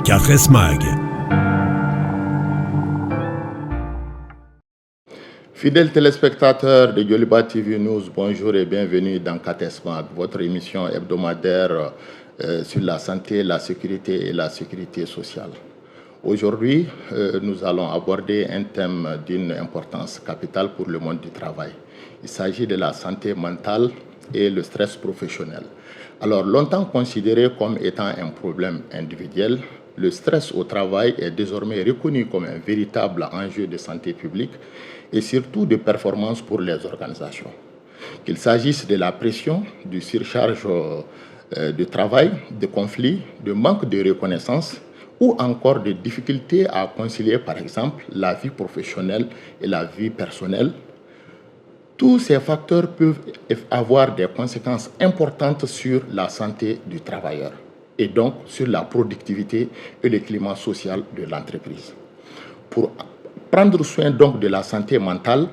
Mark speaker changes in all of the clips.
Speaker 1: Café Mag.
Speaker 2: Fidèles téléspectateurs de Yoliba TV News, bonjour et bienvenue dans Catesmag, votre émission hebdomadaire sur la santé, la sécurité et la sécurité sociale. Aujourd'hui, nous allons aborder un thème d'une importance capitale pour le monde du travail. Il s'agit de la santé mentale et le stress professionnel. Alors, longtemps considéré comme étant un problème individuel, le stress au travail est désormais reconnu comme un véritable enjeu de santé publique et surtout de performance pour les organisations. Qu'il s'agisse de la pression, du surcharge de travail, de conflits, de manque de reconnaissance ou encore de difficultés à concilier par exemple la vie professionnelle et la vie personnelle, tous ces facteurs peuvent avoir des conséquences importantes sur la santé du travailleur et donc sur la productivité et le climat social de l'entreprise. Pour prendre soin donc de la santé mentale,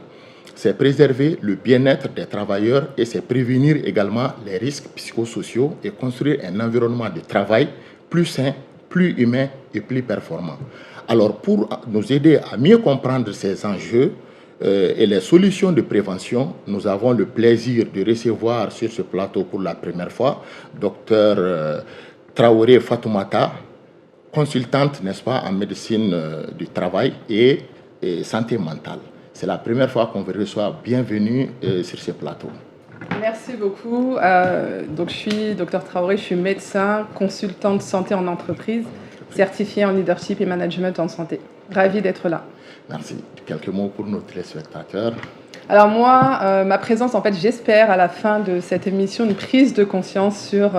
Speaker 2: c'est préserver le bien-être des travailleurs et c'est prévenir également les risques psychosociaux et construire un environnement de travail plus sain, plus humain et plus performant. Alors pour nous aider à mieux comprendre ces enjeux et les solutions de prévention, nous avons le plaisir de recevoir sur ce plateau pour la première fois Dr Traoré Fatoumata, consultante, n'est-ce pas, en médecine du travail et santé mentale. C'est la première fois qu'on vous reçoit. Bienvenue sur ce plateau.
Speaker 3: Merci beaucoup. Donc, je suis Dr Traoré, je suis médecin, consultante santé en entreprise, certifiée en leadership et management en santé. Ravie d'être là.
Speaker 2: Merci. Quelques mots pour nos téléspectateurs.
Speaker 3: Alors moi, ma présence, en fait, j'espère à la fin de cette émission une prise de conscience sur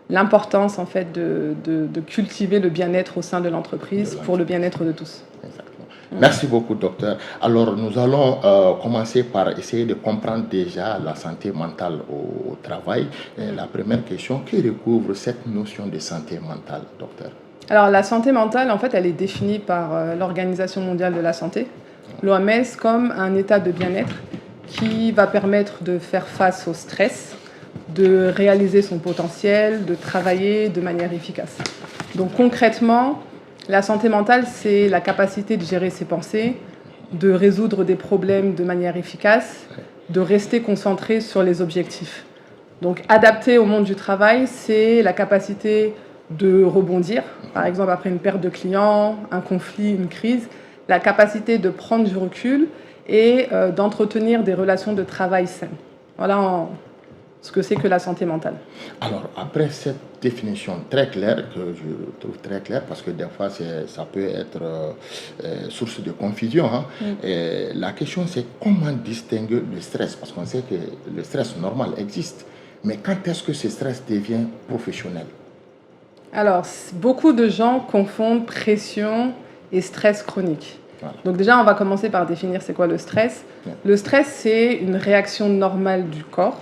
Speaker 3: l'importance, en fait, de cultiver le bien-être au sein de l'entreprise pour le bien-être de tous.
Speaker 2: Exactement. Merci beaucoup, docteur. Alors, nous allons commencer par essayer de comprendre déjà la santé mentale au travail. Et la première question, qui recouvre cette notion de santé mentale, docteur?
Speaker 3: Alors, la santé mentale, en fait, elle est définie par l'Organisation mondiale de la santé, l'OMS, comme un état de bien-être qui va permettre de faire face au stress, de réaliser son potentiel, de travailler de manière efficace. Donc, concrètement, la santé mentale, c'est la capacité de gérer ses pensées, de résoudre des problèmes de manière efficace, de rester concentré sur les objectifs. Donc, adapté au monde du travail, c'est la capacité de rebondir, par exemple après une perte de clients, un conflit, une crise, la capacité de prendre du recul et d'entretenir des relations de travail saines. Voilà ce que c'est que la santé mentale. Alors,
Speaker 2: après cette définition très claire, que je trouve très claire, parce que des fois, ça peut être source de confusion, hein. Et la question, c'est comment distinguer le stress? Parce qu'on sait que le stress normal existe, mais quand est-ce que ce stress devient professionnel?
Speaker 3: Alors, beaucoup de gens confondent pression et stress chronique. Voilà. Donc déjà, on va commencer par définir c'est quoi le stress. Le stress, c'est une réaction normale du corps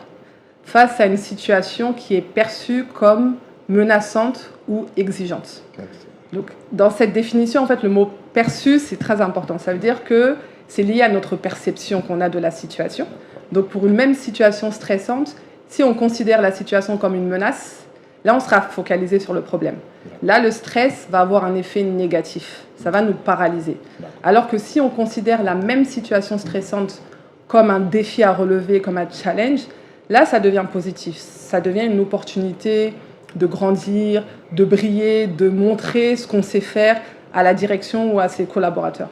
Speaker 3: face à une situation qui est perçue comme menaçante ou exigeante. Donc, dans cette définition, en fait, le mot « perçu », c'est très important. Ça veut dire que c'est lié à notre perception qu'on a de la situation. Donc, pour une même situation stressante, si on considère la situation comme une menace, là, on sera focalisé sur le problème. Là, le stress va avoir un effet négatif. Ça va nous paralyser. Alors que si on considère la même situation stressante comme un défi à relever, comme un challenge, là, ça devient positif. Ça devient une opportunité de grandir, de briller, de montrer ce qu'on sait faire à la direction ou à ses collaborateurs.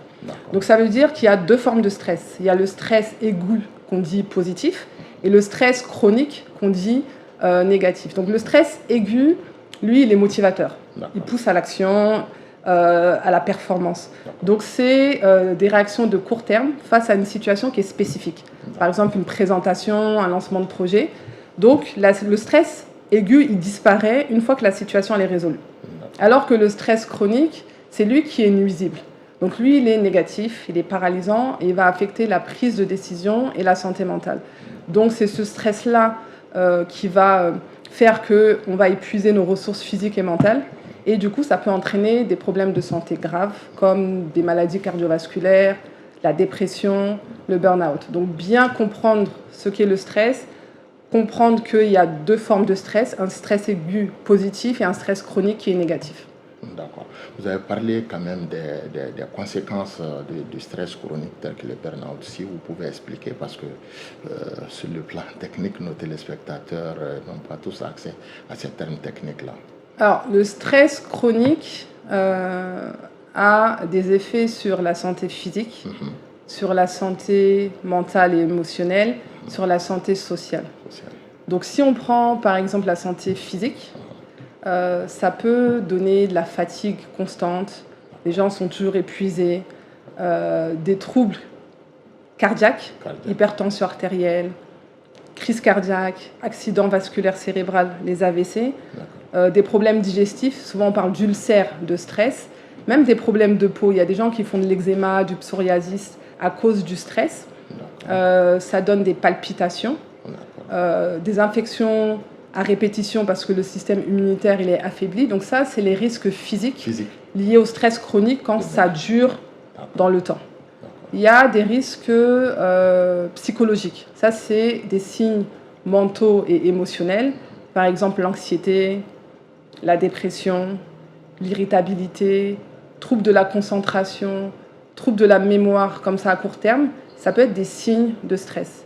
Speaker 3: Donc, ça veut dire qu'il y a deux formes de stress. Il y a le stress aigu qu'on dit positif et le stress chronique qu'on dit négatif. Donc, le stress aigu, lui, il est motivateur. Il pousse à l'action, à la performance. Donc, c'est des réactions de court terme face à une situation qui est spécifique. Par exemple, une présentation, un lancement de projet. Donc, le stress aigu, il disparaît une fois que la situation elle est résolue. Alors que le stress chronique, c'est lui qui est nuisible. Donc, lui, il est négatif, il est paralysant et il va affecter la prise de décision et la santé mentale. Donc, c'est ce stress-là qui va faire qu'on va épuiser nos ressources physiques et mentales. Et du coup, ça peut entraîner des problèmes de santé graves, comme des maladies cardiovasculaires, la dépression, le burn-out. Donc, bien comprendre ce qu'est le stress, comprendre qu'il y a deux formes de stress, un stress aigu positif et un stress chronique qui est négatif.
Speaker 2: D'accord. Vous avez parlé quand même des conséquences du stress chronique tel que le burn-out. Si vous pouvez expliquer, parce que sur le plan technique, nos téléspectateurs n'ont pas tous accès à ces termes techniques-là.
Speaker 3: Alors, le stress chronique a des effets sur la santé physique, sur la santé mentale et émotionnelle, sur la santé sociale. Donc, si on prend par exemple la santé physique, ça peut donner de la fatigue constante, les gens sont toujours épuisés, des troubles cardiaques, hypertension artérielle, crise cardiaque, accident vasculaire cérébral, les AVC, des problèmes digestifs, souvent on parle d'ulcères de stress, même des problèmes de peau. Il y a des gens qui font de l'eczéma, du psoriasis à cause du stress. Ça donne des palpitations, des infections à répétition parce que le système immunitaire il est affaibli. Donc ça, c'est les risques physiques liés au stress chronique quand ça dure dans le temps. Il y a des risques psychologiques. Ça, c'est des signes mentaux et émotionnels. Par exemple, l'anxiété, la dépression, l'irritabilité, troubles de la concentration, troubles de la mémoire, comme ça à court terme. Ça peut être des signes de stress.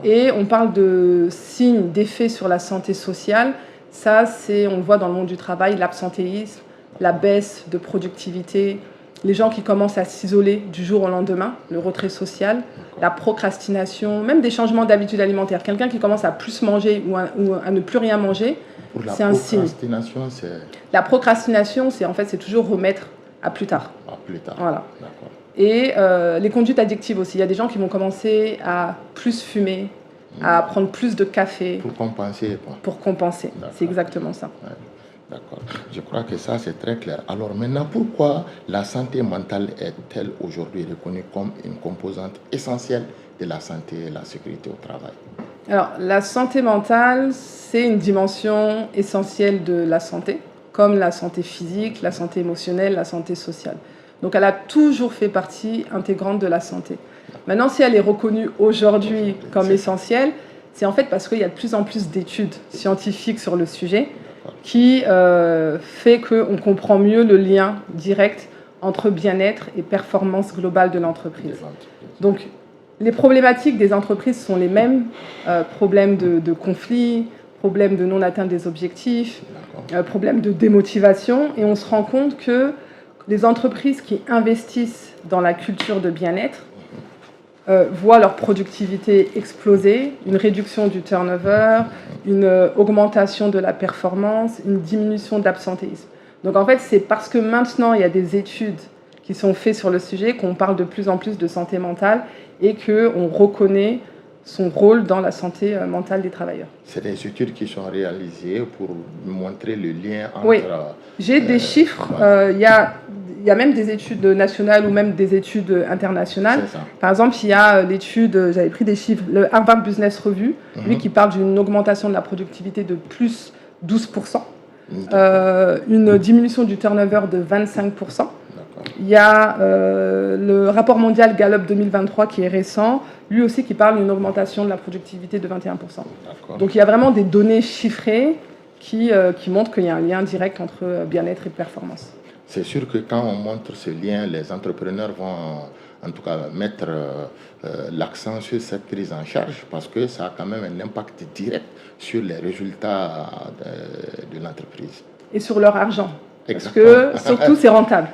Speaker 3: Et on parle de signes d'effet sur la santé sociale. Ça, on le voit dans le monde du travail, l'absentéisme, la baisse de productivité, les gens qui commencent à s'isoler du jour au lendemain, le retrait social, la procrastination, même des changements d'habitude alimentaire. Quelqu'un qui commence à plus manger ou à ne plus rien manger, c'est un signe. La procrastination, c'est toujours remettre à plus tard.
Speaker 2: À plus tard.
Speaker 3: Voilà. Et les conduites addictives aussi. Il y a des gens qui vont commencer à plus fumer, à prendre plus de café.
Speaker 2: Pour compenser, quoi.
Speaker 3: Pour compenser, c'est exactement ça.
Speaker 2: Ouais. D'accord. Je crois que ça, c'est très clair. Alors maintenant, pourquoi la santé mentale est-elle aujourd'hui reconnue comme une composante essentielle de la santé et la sécurité au travail?
Speaker 3: Alors, la santé mentale, c'est une dimension essentielle de la santé, comme la santé physique, la santé émotionnelle, la santé sociale. Donc, elle a toujours fait partie intégrante de la santé. Maintenant, si elle est reconnue aujourd'hui comme essentielle, c'est en fait parce qu'il y a de plus en plus d'études scientifiques sur le sujet qui fait qu'on comprend mieux le lien direct entre bien-être et performance globale de l'entreprise. Donc, les problématiques des entreprises sont les mêmes, problèmes de conflits, problèmes de non-atteinte des objectifs, problèmes de démotivation, et on se rend compte que les entreprises qui investissent dans la culture de bien-être voient leur productivité exploser, une réduction du turnover, une augmentation de la performance, une diminution de l'absentéisme. Donc en fait, c'est parce que maintenant, il y a des études qui sont faites sur le sujet qu'on parle de plus en plus de santé mentale et qu'on reconnaît son rôle dans la santé mentale des travailleurs.
Speaker 2: C'est des études qui sont réalisées pour montrer le lien entre...
Speaker 3: Oui, j'ai des chiffres. Il y a même des études nationales ou même des études internationales. Par exemple, il y a l'étude, j'avais pris des chiffres, le Harvard Business Review, lui qui parle d'une augmentation de la productivité de plus 12%, une diminution du turnover de 25%. Il y a le rapport mondial Gallup 2023 qui est récent, lui aussi qui parle d'une augmentation de la productivité de 21%. Donc il y a vraiment des données chiffrées qui montrent qu'il y a un lien direct entre bien-être et performance.
Speaker 2: C'est sûr que quand on montre ce lien, les entrepreneurs vont en tout cas mettre l'accent sur cette prise en charge parce que ça a quand même un impact direct sur les résultats de l'entreprise.
Speaker 3: Et sur leur argent. Parce que surtout, c'est rentable.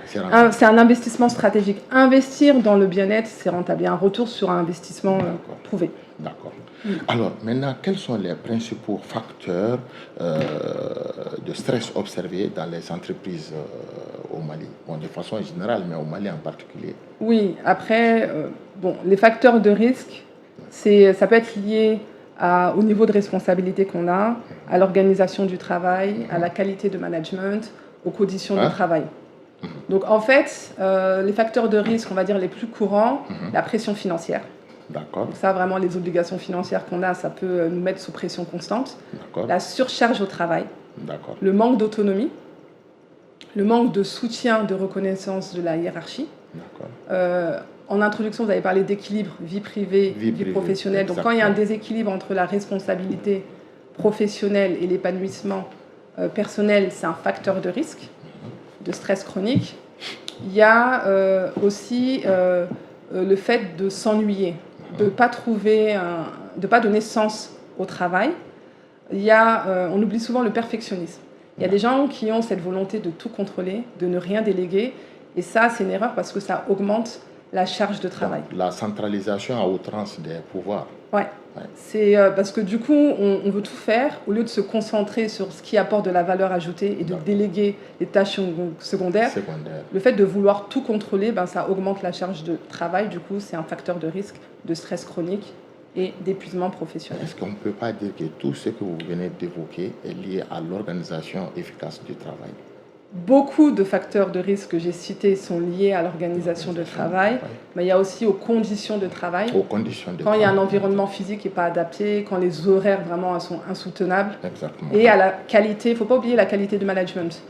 Speaker 3: C'est un investissement stratégique. Investir dans le bien-être, c'est rentable. Il y a un retour sur un investissement prouvé.
Speaker 2: D'accord. Alors, maintenant, quels sont les principaux facteurs de stress observés dans les entreprises au Mali? Bon, de façon générale, mais au Mali en particulier.
Speaker 3: Oui, après, les facteurs de risque, ça peut être lié au niveau de responsabilité qu'on a, à l'organisation du travail, à la qualité de management, aux conditions de travail. Donc en fait, les facteurs de risque, on va dire les plus courants, la pression financière.
Speaker 2: D'accord.
Speaker 3: Donc ça, vraiment, les obligations financières qu'on a, ça peut nous mettre sous pression constante. La surcharge au travail, le manque d'autonomie, le manque de soutien, de reconnaissance de la hiérarchie. En introduction, vous avez parlé d'équilibre vie privée, vie professionnelle. Donc quand il y a un déséquilibre entre la responsabilité professionnelle et l'épanouissement personnel, c'est un facteur de risque. de stress chronique, il y a aussi le fait de s'ennuyer, de pas trouver, de pas donner sens au travail. Il y a, on oublie souvent le perfectionnisme. Il y a des gens qui ont cette volonté de tout contrôler, de ne rien déléguer, et ça, c'est une erreur parce que ça augmente la charge de travail.
Speaker 2: La centralisation à outrance des pouvoirs.
Speaker 3: Ouais. C'est parce que du coup, on veut tout faire au lieu de se concentrer sur ce qui apporte de la valeur ajoutée et de déléguer les tâches secondaires. Le fait de vouloir tout contrôler, ben, ça augmente la charge de travail. Du coup, c'est un facteur de risque de stress chronique et d'épuisement professionnel.
Speaker 2: Est-ce qu'on ne peut pas dire que tout ce que vous venez d'évoquer est lié à l'organisation efficace du travail?
Speaker 3: Beaucoup de facteurs de risque que j'ai cités sont liés à l'organisation de travail, mais il y a aussi aux conditions de travail. Quand il y a un environnement physique qui n'est pas adapté, quand les horaires vraiment sont insoutenables.
Speaker 2: Exactement.
Speaker 3: Et à la qualité, il ne faut pas oublier la qualité du management.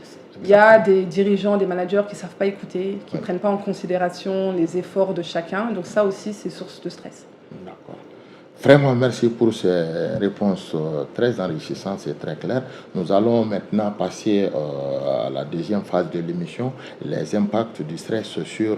Speaker 3: Il y a des dirigeants, des managers qui ne savent pas écouter, qui ne prennent pas en considération les efforts de chacun. Donc ça aussi, c'est source de stress.
Speaker 2: D'accord. Vraiment, merci pour ces réponses très enrichissantes et très claires. Nous allons maintenant passer à la deuxième phase de l'émission, les impacts du stress sur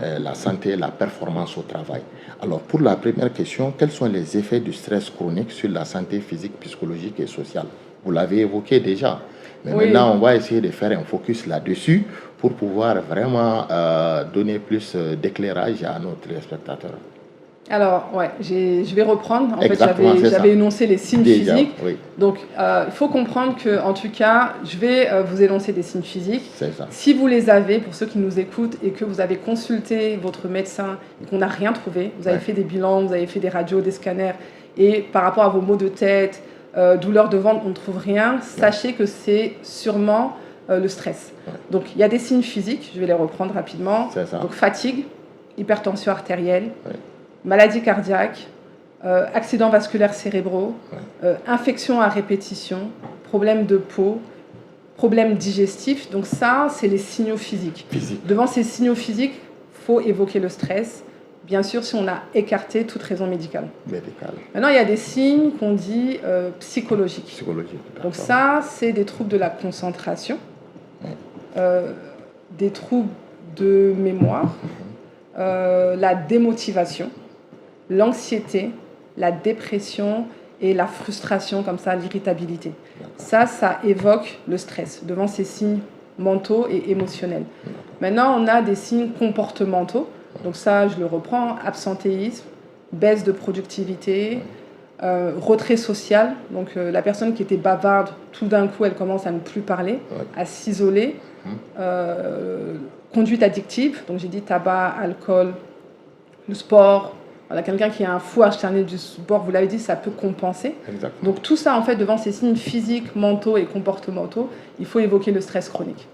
Speaker 2: la santé et la performance au travail. Alors, pour la première question, quels sont les effets du stress chronique sur la santé physique, psychologique et sociale? Vous l'avez évoqué déjà, mais maintenant, on va essayer de faire un focus là-dessus pour pouvoir vraiment donner plus d'éclairage à nos téléspectateurs.
Speaker 3: Alors, ouais, je vais reprendre. En fait, j'avais énoncé les signes physiques. Oui. Donc, il faut comprendre que, en tout cas, je vais vous énoncer des signes physiques.
Speaker 2: C'est ça.
Speaker 3: Si vous les avez, pour ceux qui nous écoutent, et que vous avez consulté votre médecin et qu'on n'a rien trouvé, vous avez fait des bilans, vous avez fait des radios, des scanners, et par rapport à vos maux de tête, douleurs de ventre, on ne trouve rien, sachez que c'est sûrement le stress. Donc, il y a des signes physiques, je vais les reprendre rapidement.
Speaker 2: C'est ça.
Speaker 3: Donc, fatigue, hypertension artérielle. Maladie cardiaque, accidents vasculaires cérébraux, infections à répétition, problèmes de peau, problèmes digestifs. Donc ça, c'est les signaux physiques. Devant ces signaux physiques, il faut évoquer le stress, bien sûr si on a écarté toute raison médicale. Maintenant, il y a des signes qu'on dit psychologiques. Donc ça, c'est des troubles de la concentration, des troubles de mémoire, la démotivation, l'anxiété, la dépression et la frustration, comme ça, l'irritabilité. Ça évoque le stress devant ces signes mentaux et émotionnels. Maintenant, on a des signes comportementaux. Donc ça, je le reprends, absentéisme, baisse de productivité, retrait social. Donc la personne qui était bavarde, tout d'un coup, elle commence à ne plus parler, à s'isoler. Conduite addictive, donc j'ai dit tabac, alcool, le sport. Voilà, quelqu'un qui a un fou acharné du sport, vous l'avez dit, ça peut compenser.
Speaker 2: Exactement.
Speaker 3: Donc tout ça, en fait, devant ces signes physiques, mentaux et comportementaux, il faut évoquer le stress chronique.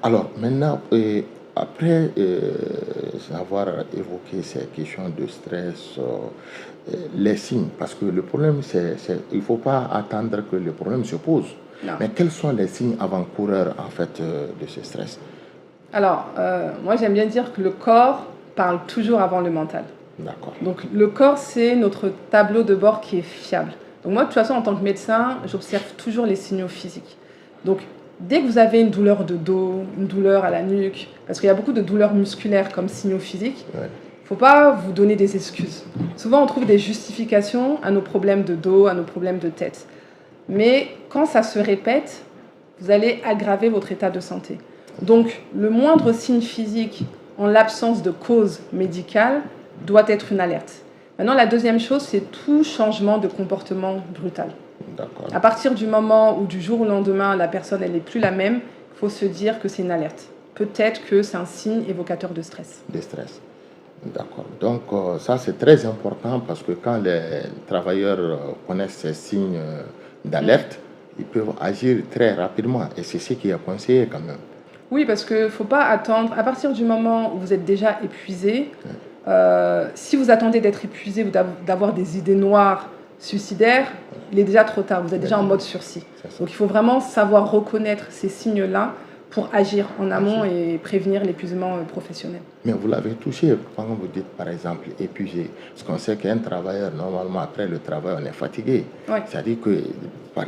Speaker 2: Alors maintenant, après avoir évoqué ces questions de stress, les signes, parce que le problème, il ne faut pas attendre que le problème se pose. Non. Mais quels sont les signes avant-coureurs, en fait, de ce stress?
Speaker 3: Alors, moi, j'aime bien dire que le corps parle toujours avant le mental.
Speaker 2: D'accord.
Speaker 3: Donc, le corps, c'est notre tableau de bord qui est fiable. Donc, moi, de toute façon, en tant que médecin, j'observe toujours les signaux physiques. Donc, dès que vous avez une douleur de dos, une douleur à la nuque, parce qu'il y a beaucoup de douleurs musculaires comme signaux physiques, il ne faut pas vous donner des excuses. Souvent, on trouve des justifications à nos problèmes de dos, à nos problèmes de tête. Mais quand ça se répète, vous allez aggraver votre état de santé. Donc, le moindre signe physique en l'absence de cause médicale doit être une alerte. Maintenant, la deuxième chose, c'est tout changement de comportement brutal. À partir du moment où du jour au lendemain, la personne elle n'est plus la même, il faut se dire que c'est une alerte. Peut-être que c'est un signe évocateur de stress.
Speaker 2: De stress. D'accord. Donc, ça, c'est très important parce que quand les travailleurs connaissent ces signes d'alerte, ils peuvent agir très rapidement. Et c'est ce qui est conseillé quand même.
Speaker 3: Oui, parce qu'il ne faut pas attendre. À partir du moment où vous êtes déjà épuisé, si vous attendez d'être épuisé ou d'avoir des idées noires suicidaires, il est déjà trop tard. Vous êtes déjà en mode sursis. Donc, il faut vraiment savoir reconnaître ces signes-là pour agir en amont et prévenir l'épuisement professionnel.
Speaker 2: Mais vous l'avez touché quand vous dites, par exemple, épuisé. Parce qu'on sait qu'un travailleur, normalement, après le travail, on est fatigué.
Speaker 3: Oui.
Speaker 2: C'est-à-dire que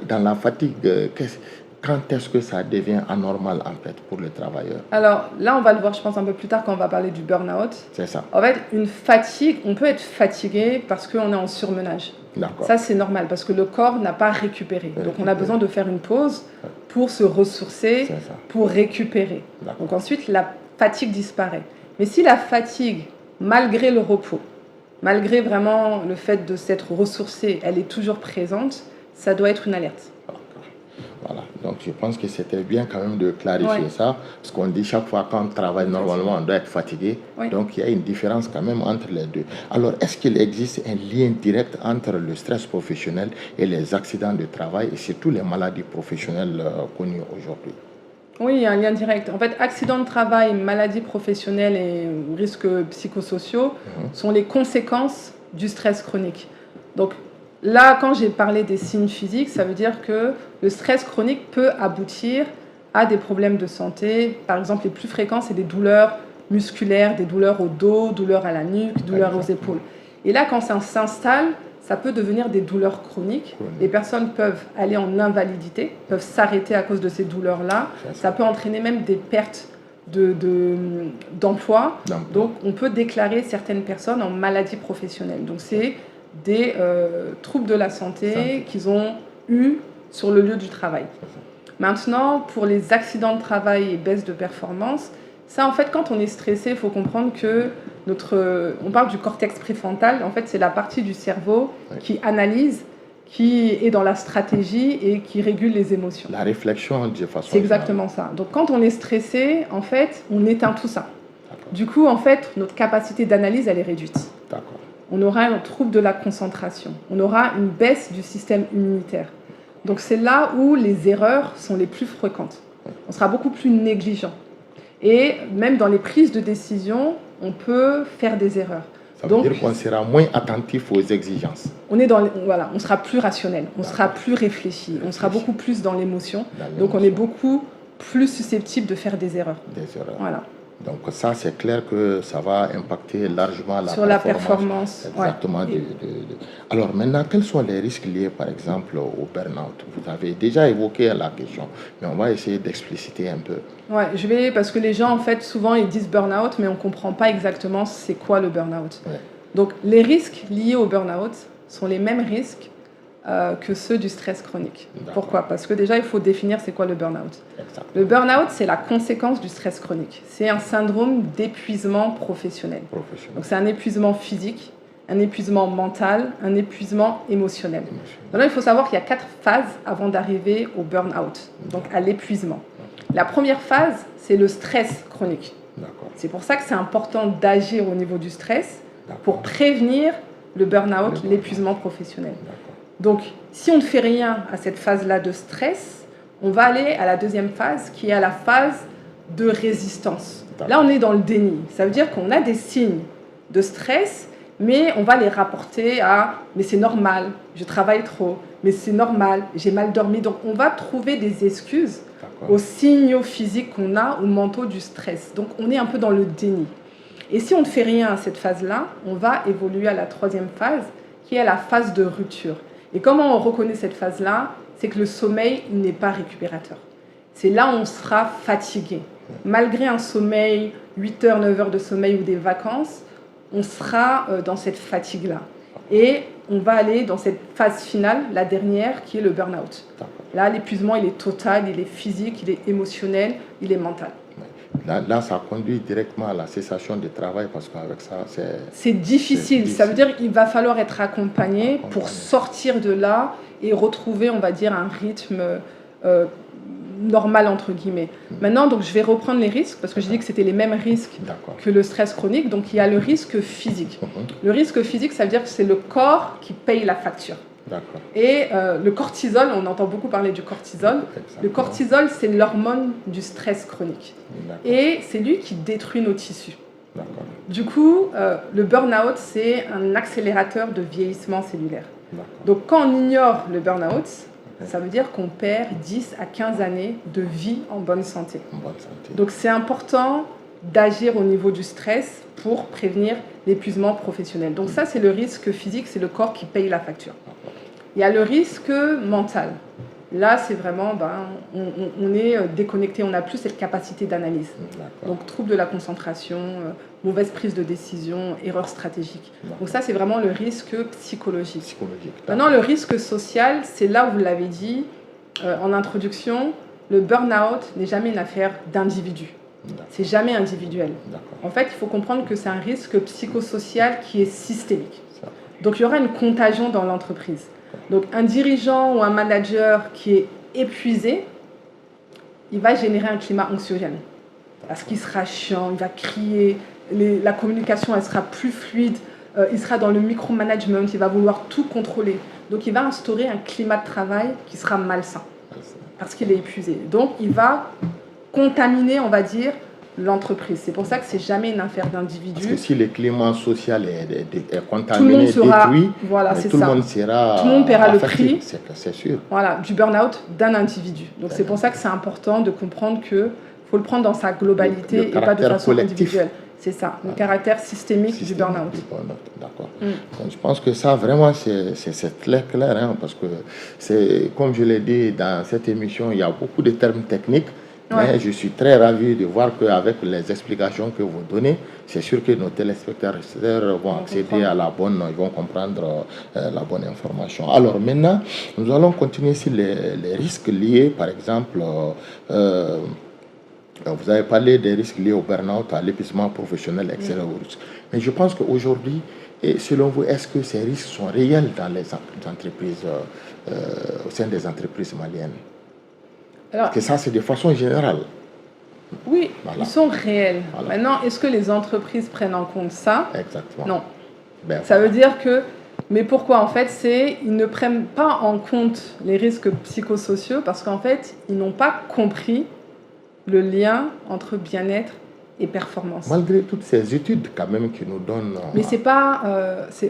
Speaker 2: dans la fatigue, quand est-ce que ça devient anormal en fait pour le travailleur?
Speaker 3: Alors là, on va le voir, je pense, un peu plus tard quand on va parler du burn-out.
Speaker 2: C'est ça.
Speaker 3: En fait, une fatigue, on peut être fatigué parce qu'on est en surmenage.
Speaker 2: D'accord.
Speaker 3: Ça, c'est normal parce que le corps n'a pas récupéré. Donc, on a besoin de faire une pause pour se ressourcer, pour récupérer. Donc, ensuite, la fatigue disparaît. Mais si la fatigue, malgré le repos, malgré vraiment le fait de s'être ressourcé, elle est toujours présente, ça doit être une alerte.
Speaker 2: Voilà, donc je pense que c'était bien quand même de clarifier ça, parce qu'on dit chaque fois qu'on travaille normalement, on doit être fatigué, donc il y a une différence quand même entre les deux. Alors, est-ce qu'il existe un lien direct entre le stress professionnel et les accidents de travail et surtout les maladies professionnelles connues aujourd'hui?
Speaker 3: Oui, il y a un lien direct. En fait, accidents de travail, maladies professionnelles et risques psychosociaux sont les conséquences du stress chronique. Donc, là, quand j'ai parlé des signes physiques, ça veut dire que le stress chronique peut aboutir à des problèmes de santé. Par exemple, les plus fréquents, c'est des douleurs musculaires, des douleurs au dos, douleurs à la nuque, douleurs aux épaules. Et là, quand ça s'installe, ça peut devenir des douleurs chroniques. Les personnes peuvent aller en invalidité, peuvent s'arrêter à cause de ces douleurs-là. Ça peut entraîner même des pertes d'emploi. Donc, on peut déclarer certaines personnes en maladie professionnelle. Donc, c'est des troubles de la santé qu'ils ont eu sur le lieu du travail. Maintenant, pour les accidents de travail et baisse de performance, ça, en fait, quand on est stressé, il faut comprendre que on parle du cortex préfrontal. En fait, c'est la partie du cerveau qui analyse, qui est dans la stratégie et qui régule les émotions.
Speaker 2: La réflexion, de façon
Speaker 3: c'est exactement ça. Donc, quand on est stressé, en fait, on éteint tout ça. Du coup, en fait, notre capacité d'analyse, elle est réduite.
Speaker 2: D'accord.
Speaker 3: On aura un trouble de la concentration. On aura une baisse du système immunitaire. Donc, c'est là où les erreurs sont les plus fréquentes. On sera beaucoup plus négligent. Et même dans les prises de décision, on peut faire des erreurs.
Speaker 2: Ça veut dire qu'on sera moins attentif aux exigences.
Speaker 3: On sera plus rationnel, on sera plus réfléchi, on sera beaucoup plus dans l'émotion. Donc, on est beaucoup plus susceptible de faire des erreurs. Voilà.
Speaker 2: Donc ça, c'est clair que ça va impacter largement
Speaker 3: la performance.
Speaker 2: Exactement. Alors maintenant, quels sont les risques liés, par exemple, au burn-out? Vous avez déjà évoqué la question, mais on va essayer d'expliciter un peu.
Speaker 3: Ouais, parce que les gens, en fait, souvent, ils disent burn-out, mais on ne comprend pas exactement c'est quoi le burn-out. Donc, les risques liés au burn-out sont les mêmes risques que ceux du stress chronique. Pourquoi? Parce que déjà, il faut définir c'est quoi le burn-out. Le burn-out, c'est la conséquence du stress chronique. C'est un syndrome d'épuisement professionnel. Donc, c'est un épuisement physique, un épuisement mental, un épuisement émotionnel. Donc là, il faut savoir qu'il y a 4 phases avant d'arriver au burn-out, donc à l'épuisement. La première phase, c'est le stress chronique. C'est pour ça que c'est important d'agir au niveau du stress pour prévenir le burn-out, l'épuisement professionnel. Donc, si on ne fait rien à cette phase-là de stress, on va aller à la deuxième phase, qui est à la phase de résistance. Là, on est dans le déni. Ça veut dire qu'on a des signes de stress, mais on va les rapporter à « mais c'est normal, je travaille trop, mais c'est normal, j'ai mal dormi ». Donc, on va trouver des excuses aux signaux physiques qu'on a, aux mentaux du stress. Donc, on est un peu dans le déni. Et si on ne fait rien à cette phase-là, on va évoluer à la troisième phase, qui est la phase de rupture. Et comment on reconnaît cette phase-là? C'est que le sommeil n'est pas récupérateur. C'est là où on sera fatigué. Malgré un sommeil, 8 heures, 9 heures de sommeil ou des vacances, on sera dans cette fatigue-là. Et on va aller dans cette phase finale, la dernière, qui est le burn-out. Là, l'épuisement, il est total, il est physique, il est émotionnel, il est mental.
Speaker 2: Là, ça conduit directement à la cessation du travail parce qu'avec ça,
Speaker 3: c'est difficile. Ça veut dire qu'il va falloir être accompagné pour sortir de là et retrouver, on va dire, un rythme normal, entre guillemets. Maintenant, donc, je vais reprendre les risques parce que j'ai dit que c'était les mêmes risques que le stress chronique. Donc, il y a le risque physique. Le risque physique, ça veut dire que c'est le corps qui paye la facture. Et le cortisol, on entend beaucoup parler du cortisol. Le cortisol, c'est l'hormone du stress chronique. Et c'est lui qui détruit nos tissus. Du coup, le burn-out, c'est un accélérateur de vieillissement cellulaire. Donc, quand on ignore le burn-out, ça veut dire qu'on perd 10 à 15 années de vie en bonne santé. Donc, c'est important d'agir au niveau du stress pour prévenir l'épuisement professionnel. Donc ça, c'est le risque physique, c'est le corps qui paye la facture. Il y a le risque mental. Là, c'est vraiment, on est déconnecté, on n'a plus cette capacité d'analyse. Donc, trouble de la concentration, mauvaise prise de décision, erreur stratégique. Donc ça, c'est vraiment le risque psychologique. Maintenant, le risque social, c'est là où vous l'avez dit en introduction, le burn-out n'est jamais une affaire d'individu. C'est jamais individuel. En fait, il faut comprendre que c'est un risque psychosocial qui est systémique. Donc, il y aura une contagion dans l'entreprise. Donc, un dirigeant ou un manager qui est épuisé, il va générer un climat anxiogène. Parce qu'il sera chiant, il va crier, la communication, elle sera plus fluide, il sera dans le micromanagement, il va vouloir tout contrôler. Donc, il va instaurer un climat de travail qui sera malsain, parce qu'il est épuisé. Donc, il va contaminer, on va dire, l'entreprise. C'est pour ça que c'est jamais une affaire d'individu.
Speaker 2: Parce que si le climat social est contaminé,
Speaker 3: tout le monde sera,
Speaker 2: détruit,
Speaker 3: voilà, c'est
Speaker 2: tout
Speaker 3: ça.
Speaker 2: Le monde sera
Speaker 3: tout le monde paiera
Speaker 2: affecté,
Speaker 3: le prix.
Speaker 2: C'est sûr.
Speaker 3: Voilà, du burn-out d'un individu. Donc c'est pour ça que c'est important de comprendre que faut le prendre dans sa globalité et pas de façon individuelle. C'est ça, le caractère systémique du burn-out.
Speaker 2: D'accord. Donc, je pense que ça, vraiment, c'est clair, hein, parce que, comme je l'ai dit dans cette émission, il y a beaucoup de termes techniques. Mais je suis très ravi de voir qu'avec les explications que vous donnez, c'est sûr que nos téléspectateurs vont accéder à ils vont comprendre la bonne information. Alors maintenant, nous allons continuer sur les risques liés, par exemple, vous avez parlé des risques liés au burn-out, à l'épuisement professionnel, etc. Mais je pense qu'aujourd'hui, selon vous, est-ce que ces risques sont réels dans les entreprises, au sein des entreprises maliennes? Alors, parce que ça, c'est de façon générale.
Speaker 3: Oui, ils sont réels. Maintenant, est-ce que les entreprises prennent en compte ça?
Speaker 2: Exactement.
Speaker 3: Non. Ça veut dire que... Mais pourquoi? En fait, ils ne prennent pas en compte les risques psychosociaux parce qu'en fait, ils n'ont pas compris le lien entre bien-être et performance.
Speaker 2: Malgré toutes ces études quand même qui nous donnent...
Speaker 3: Mais c'est pas...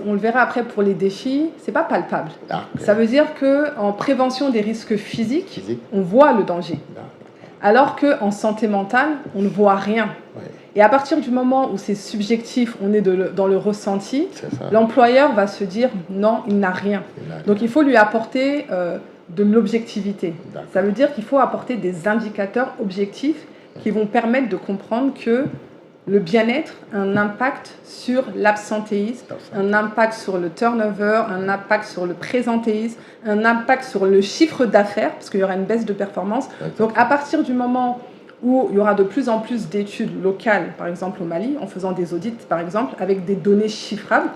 Speaker 3: on le verra après pour les défis, c'est pas palpable. Ça veut dire qu'en prévention des risques physiques, on voit le danger. Alors qu'en santé mentale, on ne voit rien. Et à partir du moment où c'est subjectif, on est dans le ressenti, l'employeur va se dire non, il n'a rien. Donc il faut lui apporter de l'objectivité. Ça veut dire qu'il faut apporter des indicateurs objectifs qui vont permettre de comprendre que le bien-être a un impact sur l'absentéisme, un impact sur le turnover, un impact sur le présentéisme, un impact sur le chiffre d'affaires, parce qu'il y aura une baisse de performance. Donc à partir du moment où il y aura de plus en plus d'études locales, par exemple au Mali, en faisant des audits, par exemple, avec des données chiffrables,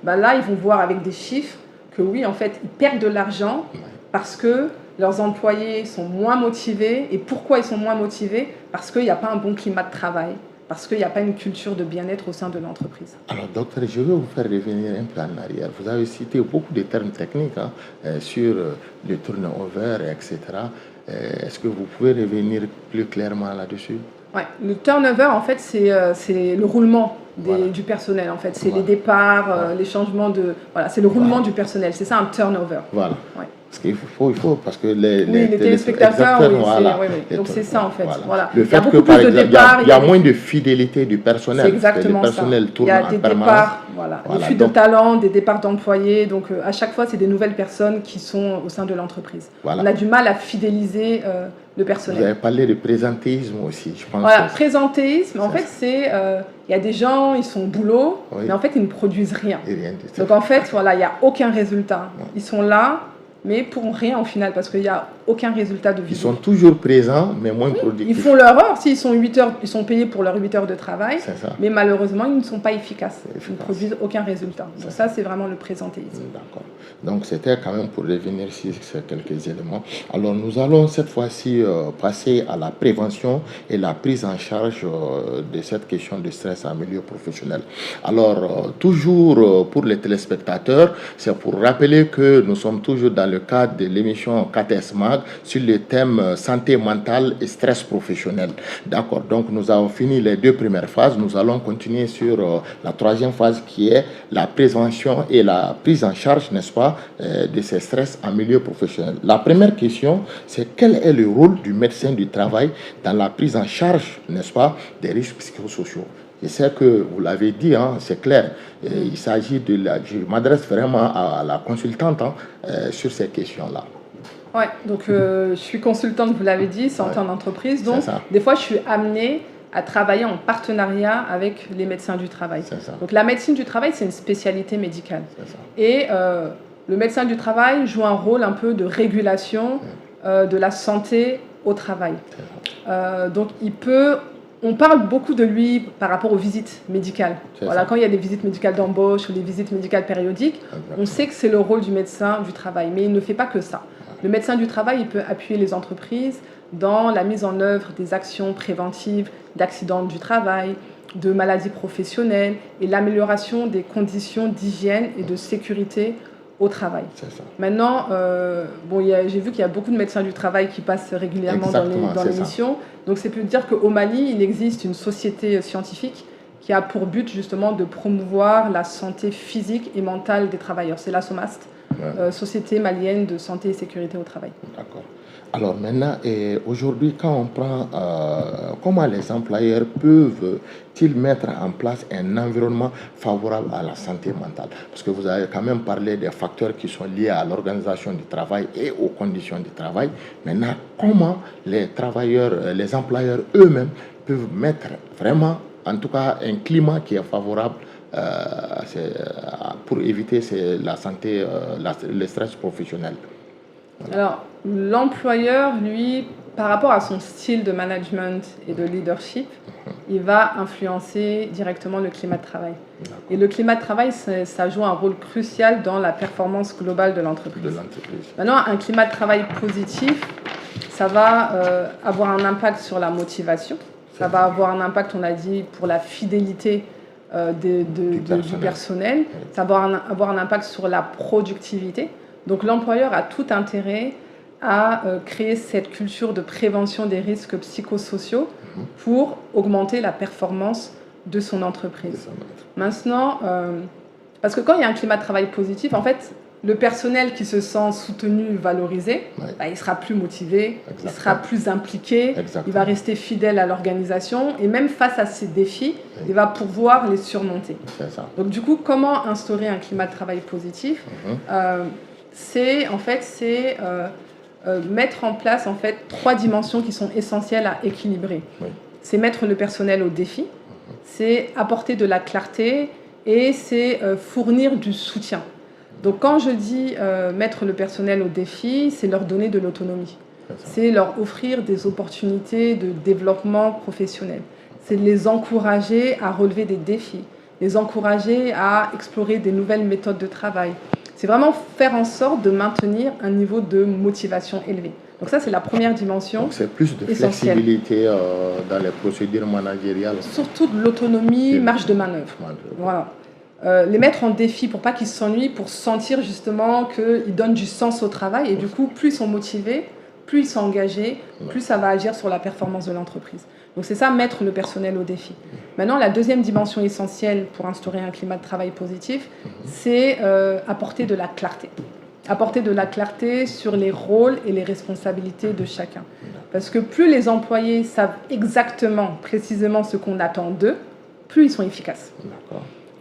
Speaker 3: là, ils vont voir avec des chiffres que oui, en fait, ils perdent de l'argent parce que leurs employés sont moins motivés. Et pourquoi ils sont moins motivés? Parce qu'il n'y a pas un bon climat de travail, parce qu'il n'y a pas une culture de bien-être au sein de l'entreprise.
Speaker 2: Alors, docteur, je vais vous faire revenir un peu en arrière. Vous avez cité beaucoup de termes techniques sur le turnover, etc. Est-ce que vous pouvez revenir plus clairement là-dessus? Oui,
Speaker 3: le turnover, en fait, c'est le roulement du personnel. En fait, c'est les départs, les changements de... Voilà, c'est le roulement du personnel. C'est ça, un turnover.
Speaker 2: Voilà. Parce qu'il faut, parce que les
Speaker 3: téléspectateurs, donc c'est ça en fait. Voilà.
Speaker 2: Le fait que par exemple, il y a moins de fidélité du personnel.
Speaker 3: C'est exactement ça. Il y a des départs, des fuites de talents, des départs d'employés. Donc à chaque fois, c'est des nouvelles personnes qui sont au sein de l'entreprise. On a du mal à fidéliser le personnel.
Speaker 2: Vous avez parlé de présentéisme aussi, je pense.
Speaker 3: Voilà, présentéisme, en fait, c'est... il y a des gens, ils sont au boulot, mais en fait, ils ne produisent rien. Donc en fait, il n'y a aucun résultat. Ils sont là, mais pour rien au final, parce qu'il n'y a aucun résultat de visible.
Speaker 2: Ils sont toujours présents, mais moins productifs.
Speaker 3: Ils font leur heure, s'ils sont 8 heures, ils sont payés pour leurs 8 heures de travail, mais malheureusement, ils ne sont pas efficaces. Ils ne produisent aucun résultat. Donc ça, c'est vraiment le présentéisme. D'accord.
Speaker 2: Donc c'était quand même pour revenir sur quelques éléments. Alors nous allons cette fois-ci passer à la prévention et la prise en charge de cette question de stress en milieu professionnel. Alors toujours pour les téléspectateurs, c'est pour rappeler que nous sommes toujours dans le cadre de l'émission KTS-MAG sur le thème santé mentale et stress professionnel. D'accord, donc nous avons fini les deux premières phases. Nous allons continuer sur la troisième phase qui est la prévention et la prise en charge, n'est-ce pas, de ces stress en milieu professionnel. La première question, c'est quel est le rôle du médecin du travail dans la prise en charge, n'est-ce pas, des risques psychosociaux? Je sais que vous l'avez dit, c'est clair. Il s'agit je m'adresse vraiment à la consultante sur ces questions-là.
Speaker 3: Ouais, donc je suis consultante, vous l'avez dit, santé en entreprise. Donc, des fois, je suis amenée à travailler en partenariat avec les médecins du travail. Donc, la médecine du travail, c'est une spécialité médicale. Et le médecin du travail joue un rôle un peu de régulation de la santé au travail. Donc, on parle beaucoup de lui par rapport aux visites médicales. Voilà, quand il y a des visites médicales d'embauche ou des visites médicales périodiques, on sait que c'est le rôle du médecin du travail, mais il ne fait pas que ça. Le médecin du travail, il peut appuyer les entreprises dans la mise en œuvre des actions préventives d'accidents du travail, de maladies professionnelles et l'amélioration des conditions d'hygiène et de sécurité au travail. Maintenant, j'ai vu qu'il y a beaucoup de médecins du travail qui passent régulièrement dans l'émission. Donc c'est pour dire qu'au Mali, il existe une société scientifique qui a pour but justement de promouvoir la santé physique et mentale des travailleurs. C'est la SOMAST, Société malienne de santé et sécurité au travail.
Speaker 2: D'accord. Alors maintenant, aujourd'hui, quand on prend comment les employeurs peuvent-ils mettre en place un environnement favorable à la santé mentale? Parce que vous avez quand même parlé des facteurs qui sont liés à l'organisation du travail et aux conditions du travail. Maintenant, comment les travailleurs, les employeurs eux-mêmes peuvent mettre vraiment, en tout cas, un climat qui est favorable pour éviter la santé, le stress professionnel?
Speaker 3: Alors, l'employeur, lui, par rapport à son style de management et de leadership, il va influencer directement le climat de travail. Et le climat de travail, ça joue un rôle crucial dans la performance globale de l'entreprise. Maintenant, un climat de travail positif, ça va avoir un impact sur la motivation, ça va avoir un impact, on a dit, pour la fidélité du personnel, ça va avoir un impact sur la productivité. Donc l'employeur a tout intérêt à créer cette culture de prévention des risques psychosociaux pour augmenter la performance de son entreprise. Maintenant, parce que quand il y a un climat de travail positif, en fait, le personnel qui se sent soutenu, valorisé, il sera plus motivé, il sera plus impliqué, il va rester fidèle à l'organisation et même face à ces défis, il va pouvoir les surmonter. Donc du coup, comment instaurer un climat de travail positif? C'est mettre en place en fait 3 dimensions qui sont essentielles à équilibrer. C'est mettre le personnel au défi, c'est apporter de la clarté et c'est fournir du soutien. Donc quand je dis mettre le personnel au défi, c'est leur donner de l'autonomie. C'est leur offrir des opportunités de développement professionnel. C'est les encourager à relever des défis, les encourager à explorer des nouvelles méthodes de travail. C'est vraiment faire en sorte de maintenir un niveau de motivation élevé. Donc ça, c'est la première dimension.
Speaker 2: Donc c'est plus de flexibilité dans les procédures managériales.
Speaker 3: Surtout de l'autonomie, marge de manœuvre. Voilà. Les mettre en défi pour pas qu'ils s'ennuient, pour sentir justement qu'ils donnent du sens au travail. Et du coup, plus ils sont motivés, plus ils sont engagés, plus ça va agir sur la performance de l'entreprise. Donc c'est ça, mettre le personnel au défi. Maintenant, la deuxième dimension essentielle pour instaurer un climat de travail positif, c'est apporter de la clarté. Apporter de la clarté sur les rôles et les responsabilités de chacun. Parce que plus les employés savent exactement, précisément ce qu'on attend d'eux, plus ils sont efficaces.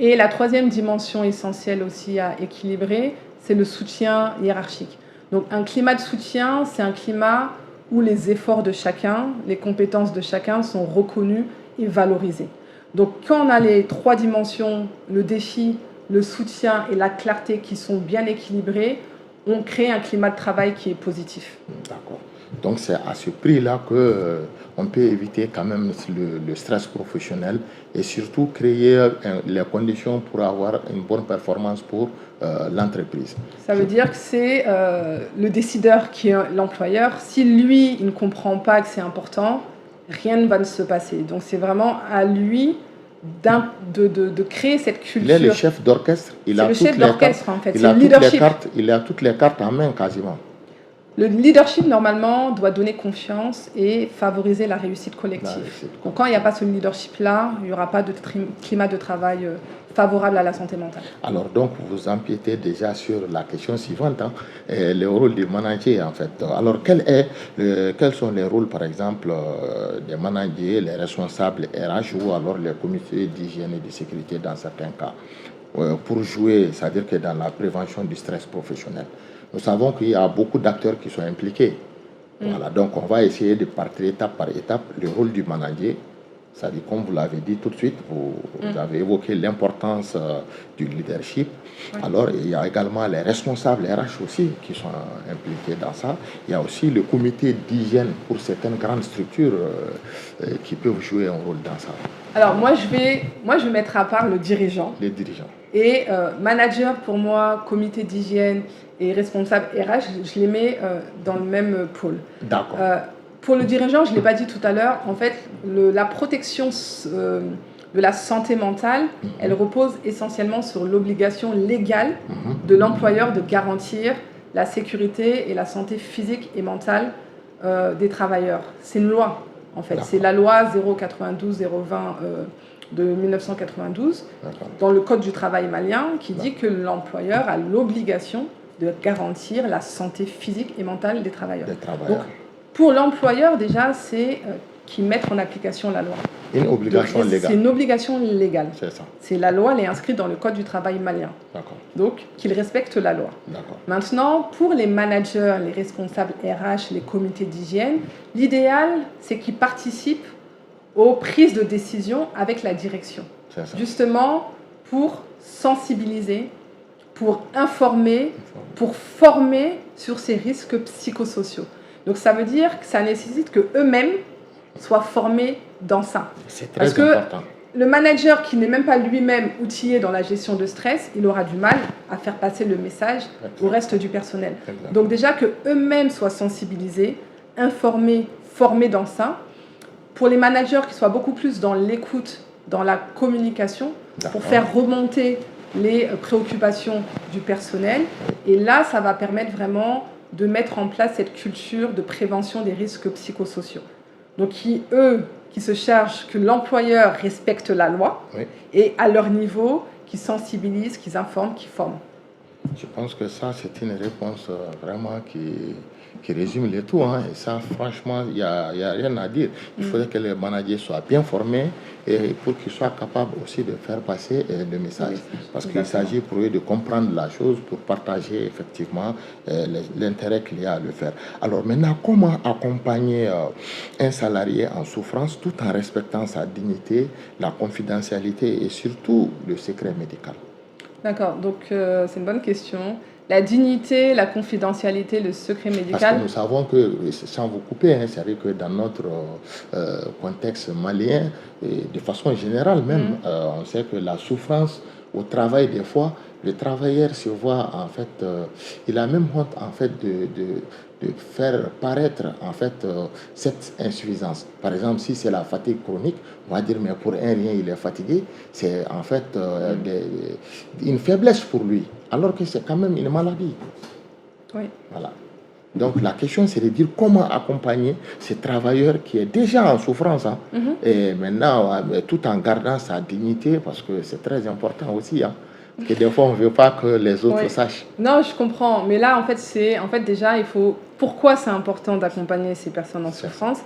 Speaker 3: Et la troisième dimension essentielle aussi à équilibrer, c'est le soutien hiérarchique. Donc un climat de soutien, c'est un climat où les efforts de chacun, les compétences de chacun sont reconnus et valorisées. Donc quand on a les 3 dimensions, le défi, le soutien et la clarté qui sont bien équilibrés, on crée un climat de travail qui est positif.
Speaker 2: D'accord. Donc c'est à ce prix-là qu'on peut éviter quand même le stress professionnel et surtout créer les conditions pour avoir une bonne performance pour l'entreprise.
Speaker 3: Ça veut dire que c'est le décideur qui est l'employeur. Si lui, il ne comprend pas que c'est important, rien ne va se passer. Donc c'est vraiment à lui de créer cette culture.
Speaker 2: Il est le chef d'orchestre.
Speaker 3: C'est le chef d'orchestre en fait.
Speaker 2: Il a toutes les cartes en main quasiment.
Speaker 3: Le leadership, normalement, doit donner confiance et favoriser la réussite collective. Donc, quand il n'y a pas ce leadership-là, il n'y aura pas de climat de travail favorable à la santé mentale.
Speaker 2: Alors, donc, vous empiétez déjà sur la question suivante, le rôle du manager, en fait. Alors, quels sont les rôles, par exemple, des managers, les responsables RH ou alors les comités d'hygiène et de sécurité dans certains cas, pour jouer, c'est-à-dire que dans la prévention du stress professionnel? nous savons qu'il y a beaucoup d'acteurs qui sont impliqués. Voilà, donc on va essayer de partir étape par étape le rôle du manager. C'est-à-dire, comme vous l'avez dit tout de suite, vous avez évoqué l'importance du leadership. Alors, il y a également les responsables RH aussi qui sont impliqués dans ça. Il y a aussi le comité d'hygiène pour certaines grandes structures qui peuvent jouer un rôle dans ça.
Speaker 3: Alors, moi, je vais mettre à part le dirigeant.
Speaker 2: Les dirigeants.
Speaker 3: Et manager, pour moi, comité d'hygiène et responsable RH, je les mets dans le même pôle.
Speaker 2: D'accord.
Speaker 3: Pour le dirigeant, je ne l'ai pas dit tout à l'heure, en fait, la protection de la santé mentale, elle repose essentiellement sur l'obligation légale de l'employeur de garantir la sécurité et la santé physique et mentale des travailleurs. C'est une loi, en fait. C'est la loi 092-020 de 1992, dans le Code du travail malien, qui dit que l'employeur a l'obligation de garantir la santé physique et mentale des travailleurs. Donc, pour l'employeur, déjà, c'est qu'ils mettent en application la loi.
Speaker 2: Une obligation légale.
Speaker 3: C'est une obligation légale.
Speaker 2: C'est ça.
Speaker 3: C'est la loi, elle est inscrite dans le Code du travail malien.
Speaker 2: D'accord.
Speaker 3: Donc, qu'ils respectent la loi.
Speaker 2: D'accord.
Speaker 3: Maintenant, pour les managers, les responsables RH, les comités d'hygiène, l'idéal, c'est qu'ils participent aux prises de décision avec la direction.
Speaker 2: C'est ça.
Speaker 3: Justement, pour sensibiliser, pour informer, pour former sur ces risques psychosociaux. Donc ça veut dire que ça nécessite qu'eux-mêmes soient formés dans ça.
Speaker 2: C'est très important.
Speaker 3: Le manager qui n'est même pas lui-même outillé dans la gestion de stress, il aura du mal à faire passer le message au reste du personnel. Donc déjà qu'eux-mêmes soient sensibilisés, informés, formés dans ça. Pour les managers qui soient beaucoup plus dans l'écoute, dans la communication, pour faire remonter les préoccupations du personnel. Et là, ça va permettre vraiment de mettre en place cette culture de prévention des risques psychosociaux. Donc, qui se chargent que l'employeur respecte la loi et à leur niveau, qui sensibilisent, qui informent, qui forment.
Speaker 2: Je pense que ça, c'est une réponse vraiment qui résume le tout. Hein. Et ça, franchement, il n'y a rien à dire. Il faudrait que les managers soient bien formés et pour qu'ils soient capables aussi de faire passer le message. Parce qu'il s'agit pour eux de comprendre la chose, pour partager effectivement l'intérêt qu'il y a à le faire. Alors maintenant, comment accompagner un salarié en souffrance tout en respectant sa dignité, la confidentialité et surtout le secret médical?
Speaker 3: D'accord, donc c'est une bonne question. La dignité, la confidentialité, le secret médical.
Speaker 2: Parce que nous savons que, sans vous couper, c'est vrai que dans notre contexte malien, et de façon générale même, on sait que la souffrance au travail, des fois, le travailleur se voit, en fait, il a même honte, en fait, de faire paraître, en fait, cette insuffisance. Par exemple, si c'est la fatigue chronique, on va dire, mais pour un rien, il est fatigué. C'est, en fait, une faiblesse pour lui, alors que c'est quand même une maladie.
Speaker 3: Oui.
Speaker 2: Voilà. Donc, la question, c'est de dire comment accompagner ce travailleur qui est déjà en souffrance, hein, et maintenant, tout en gardant sa dignité, parce que c'est très important aussi, hein. Parce que des fois, on ne veut pas que les autres sachent.
Speaker 3: Non, je comprends. Mais là, en fait, déjà, il faut... Pourquoi c'est important d'accompagner ces personnes en souffrance?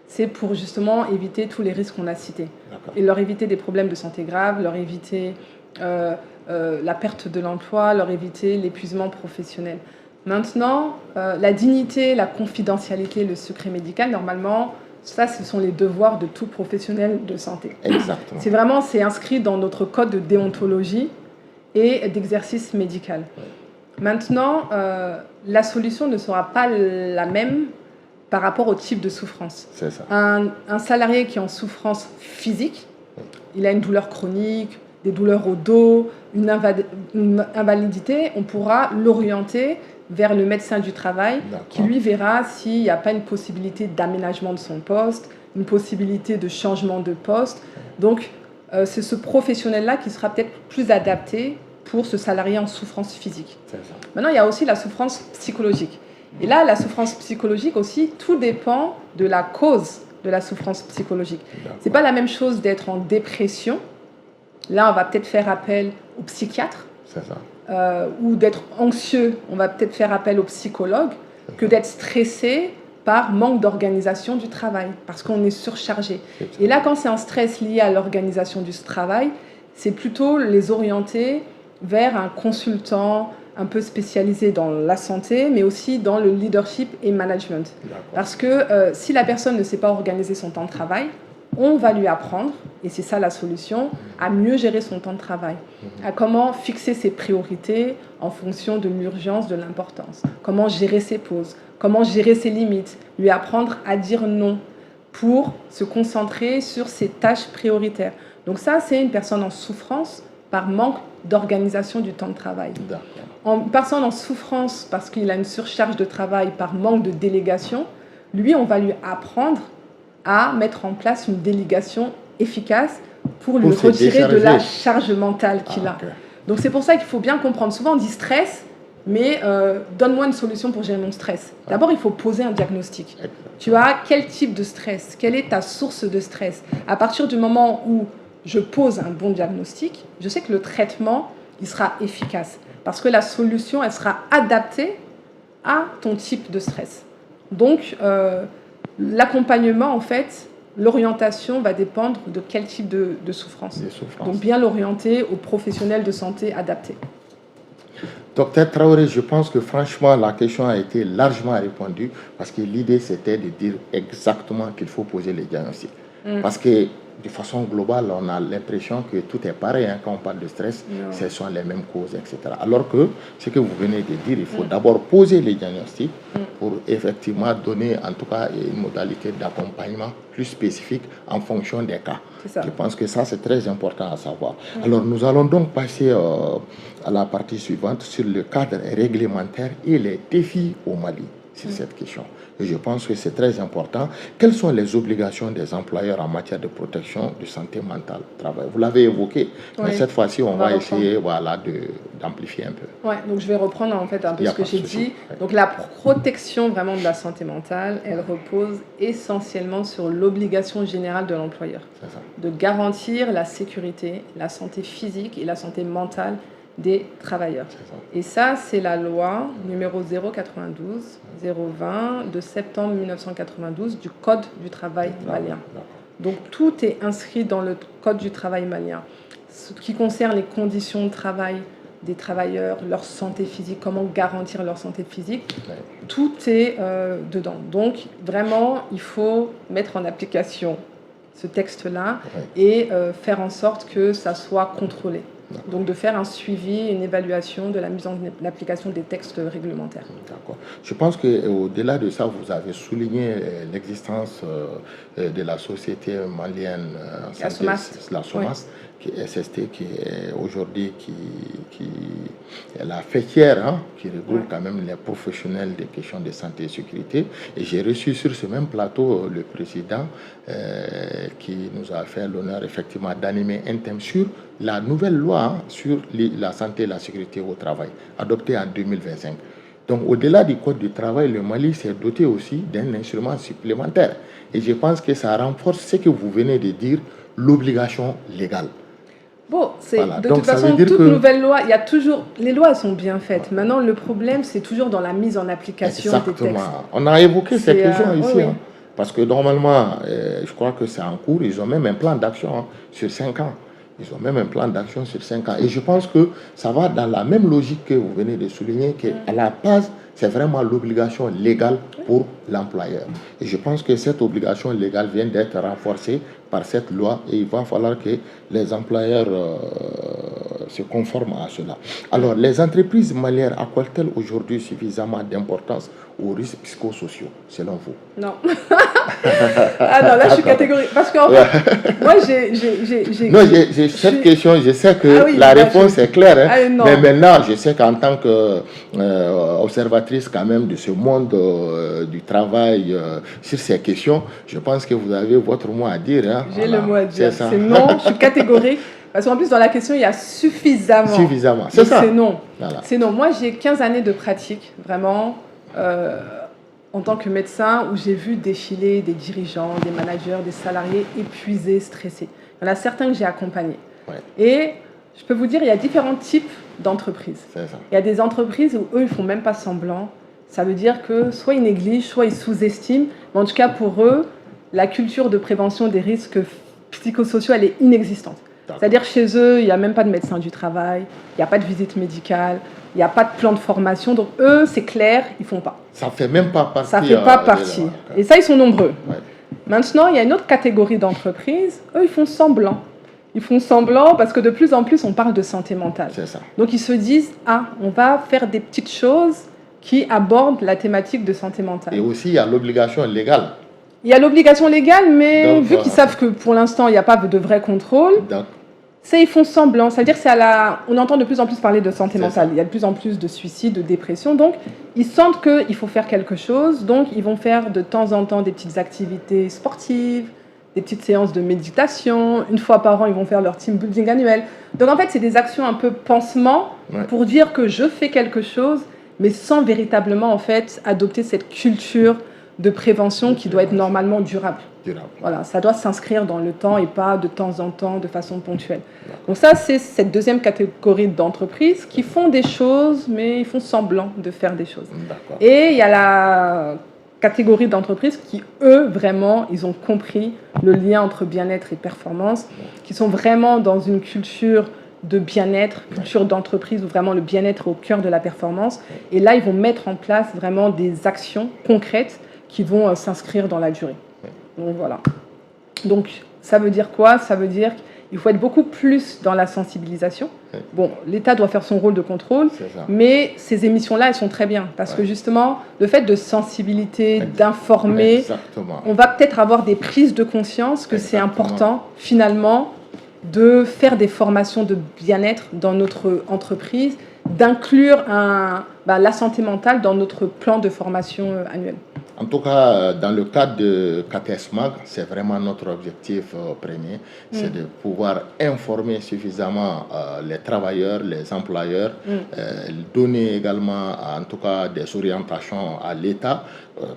Speaker 3: C'est pour justement éviter tous les risques qu'on a cités. Et leur éviter des problèmes de santé graves, leur éviter la perte de l'emploi, leur éviter l'épuisement professionnel. Maintenant, la dignité, la confidentialité, le secret médical, normalement, ça, ce sont les devoirs de tout professionnel de santé.
Speaker 2: Exactement.
Speaker 3: C'est inscrit dans notre code de déontologie et d'exercice médical. Maintenant, la solution ne sera pas la même par rapport au type de souffrance.
Speaker 2: C'est ça.
Speaker 3: Un salarié qui est en souffrance physique, il a une douleur chronique, des douleurs au dos, une invalidité, on pourra l'orienter vers le médecin du travail qui lui verra s'il n'y a pas une possibilité d'aménagement de son poste, une possibilité de changement de poste. Donc, c'est ce professionnel-là qui sera peut-être plus adapté pour ce salarié en souffrance physique. Maintenant, il y a aussi la souffrance psychologique. Et là, la souffrance psychologique aussi, tout dépend de la cause de la souffrance psychologique. Ce n'est pas la même chose d'être en dépression. Là, on va peut-être faire appel au psychiatre. Ou d'être anxieux, on va peut-être faire appel au psychologue, que d'être stressé par manque d'organisation du travail, parce qu'on est surchargé. Et là, quand c'est un stress lié à l'organisation du travail, c'est plutôt les orienter vers un consultant, un peu spécialisés dans la santé, mais aussi dans le leadership et management. Parce que si la personne ne sait pas organiser son temps de travail, on va lui apprendre, et c'est ça la solution, à mieux gérer son temps de travail, à comment fixer ses priorités en fonction de l'urgence, de l'importance, comment gérer ses pauses, comment gérer ses limites, lui apprendre à dire non pour se concentrer sur ses tâches prioritaires. Donc ça, c'est une personne en souffrance par manque d'organisation du temps de travail. Une personne en souffrance parce qu'il a une surcharge de travail par manque de délégation, lui, on va lui apprendre à mettre en place une délégation efficace pour lui retirer de la charge mentale qu'il a. Donc c'est pour ça qu'il faut bien comprendre. Souvent on dit stress, mais donne-moi une solution pour gérer mon stress. D'abord, il faut poser un diagnostic. Tu as quel type de stress? Quelle est ta source de stress? À partir du moment où je pose un bon diagnostic, je sais que le traitement, il sera efficace. Parce que la solution, elle sera adaptée à ton type de stress. Donc, l'accompagnement, en fait, l'orientation va dépendre de quel type de souffrance. Donc, bien l'orienter aux professionnels de santé adaptés.
Speaker 2: Docteur Traoré, je pense que franchement, la question a été largement répondue parce que l'idée, c'était de dire exactement qu'il faut poser les diagnostics. Parce que de façon globale, on a l'impression que tout est pareil quand on parle de stress, ce sont les mêmes causes, etc. Alors que ce que vous venez de dire, il faut d'abord poser les diagnostics pour effectivement donner en tout cas une modalité d'accompagnement plus spécifique en fonction des cas. Je pense que ça, c'est très important à savoir. Alors, nous allons donc passer à la partie suivante sur le cadre réglementaire et les défis au Mali sur cette question. Et je pense que c'est très important. Quelles sont les obligations des employeurs en matière de protection de santé mentale au travail? Vous l'avez évoqué, mais cette fois-ci, on va essayer d'amplifier un peu.
Speaker 3: Oui, donc je vais reprendre en fait un peu ce que j'ai dit. Donc la protection vraiment de la santé mentale, elle repose essentiellement sur l'obligation générale de l'employeur de garantir la sécurité, la santé physique et la santé mentale des travailleurs. Et ça, c'est la loi numéro 092-020 de septembre 1992 du Code du travail malien. Donc tout est inscrit dans le Code du travail malien. Ce qui concerne les conditions de travail des travailleurs, leur santé physique, comment garantir leur santé physique, tout est dedans. Donc vraiment, il faut mettre en application ce texte-là et faire en sorte que ça soit contrôlé. Donc de faire un suivi, une évaluation de la mise en application des textes réglementaires.
Speaker 2: D'accord. Je pense qu'au-delà de ça, vous avez souligné l'existence de la société malienne, la SOMAS, qui est SST, qui est aujourd'hui la fêtière, qui regroupe quand même les professionnels des questions de santé et sécurité. Et j'ai reçu sur ce même plateau le président qui nous a fait l'honneur effectivement d'animer un thème sur la nouvelle loi sur la santé et la sécurité au travail, adoptée en 2025. Donc, au-delà du Code du travail, le Mali s'est doté aussi d'un instrument supplémentaire. Et je pense que ça renforce ce que vous venez de dire, l'obligation légale.
Speaker 3: Bon, de toute façon, toute nouvelle loi, il y a toujours... Les lois, elles sont bien faites. Maintenant, le problème, c'est toujours dans la mise en application des textes.
Speaker 2: On a évoqué cette question ici. Parce que normalement, je crois que c'est en cours. Ils ont même un plan d'action sur 5 ans. Ils ont même un plan d'action sur 5 ans. Et je pense que ça va dans la même logique que vous venez de souligner, qu'à la base, c'est vraiment l'obligation légale pour l'employeur. Et je pense que cette obligation légale vient d'être renforcée par cette loi et il va falloir que les employeurs se conforment à cela. Alors, les entreprises maliennes accordent-elles aujourd'hui suffisamment d'importance aux risques psychosociaux, selon vous?
Speaker 3: Non. Ah non, là je suis catégorique. Parce qu'en fait, moi j'ai
Speaker 2: cette question, je sais que la réponse est claire. Mais maintenant, je sais qu'en tant qu'observatrice quand même de ce monde du travail sur ces questions, je pense que vous avez votre mot à dire.
Speaker 3: J'ai le mot à dire. C'est non, je suis catégorique. Parce qu'en plus, dans la question, il y a suffisamment.
Speaker 2: Suffisamment, c'est ça.
Speaker 3: C'est non. Voilà. C'est non. Moi, j'ai 15 années de pratique, vraiment, en tant que médecin, où j'ai vu défiler des dirigeants, des managers, des salariés épuisés, stressés. Il y en a certains que j'ai accompagnés. Et je peux vous dire, il y a différents types d'entreprises. Il y a des entreprises où eux, ils ne font même pas semblant. Ça veut dire que soit ils négligent, soit ils sous-estiment. Mais en tout cas, pour eux, la culture de prévention des risques psychosociaux, elle est inexistante. C'est-à-dire chez eux, il n'y a même pas de médecin du travail, il n'y a pas de visite médicale, il n'y a pas de plan de formation. Donc eux, c'est clair, ils ne font pas.
Speaker 2: Ça ne fait même pas partie.
Speaker 3: Ça ne fait pas partie. Et ça, ils sont nombreux. Ouais. Maintenant, il y a une autre catégorie d'entreprises. Eux, ils font semblant. Ils font semblant parce que de plus en plus, on parle de santé mentale.
Speaker 2: C'est ça.
Speaker 3: Donc ils se disent, on va faire des petites choses qui abordent la thématique de santé mentale.
Speaker 2: Et aussi, il y a l'obligation légale.
Speaker 3: Il y a l'obligation légale, mais donc, vu qu'ils savent que pour l'instant, il n'y a pas de vrai contrôle, ils font semblant. C'est-à-dire on entend de plus en plus parler de santé mentale. Il y a de plus en plus de suicides, de dépression. Donc, ils sentent qu'il faut faire quelque chose. Donc, ils vont faire de temps en temps des petites activités sportives, des petites séances de méditation. Une fois par an, ils vont faire leur team building annuel. Donc, en fait, c'est des actions un peu pansement pour dire que je fais quelque chose, mais sans véritablement, en fait, adopter cette culture de prévention qui doit être normalement durable. Voilà, ça doit s'inscrire dans le temps et pas de temps en temps, de façon ponctuelle. Donc ça, c'est cette deuxième catégorie d'entreprises qui font des choses, mais ils font semblant de faire des choses. Et il y a la catégorie d'entreprises qui, eux, vraiment, ils ont compris le lien entre bien-être et performance, qui sont vraiment dans une culture de bien-être, culture d'entreprise où vraiment le bien-être est au cœur de la performance. Et là, ils vont mettre en place vraiment des actions concrètes qui vont s'inscrire dans la durée. Donc voilà. Donc ça veut dire quoi? Ça veut dire qu'il faut être beaucoup plus dans la sensibilisation. Bon, l'État doit faire son rôle de contrôle, mais ces émissions-là, elles sont très bien parce que justement, le fait de sensibilité, d'informer, on va peut-être avoir des prises de conscience que c'est important finalement de faire des formations de bien-être dans notre entreprise, d'inclure la santé mentale dans notre plan de formation annuel.
Speaker 2: En tout cas, dans le cadre de KTS-MAG, c'est vraiment notre objectif premier, c'est de pouvoir informer suffisamment les travailleurs, les employeurs, donner également, en tout cas, des orientations à l'État,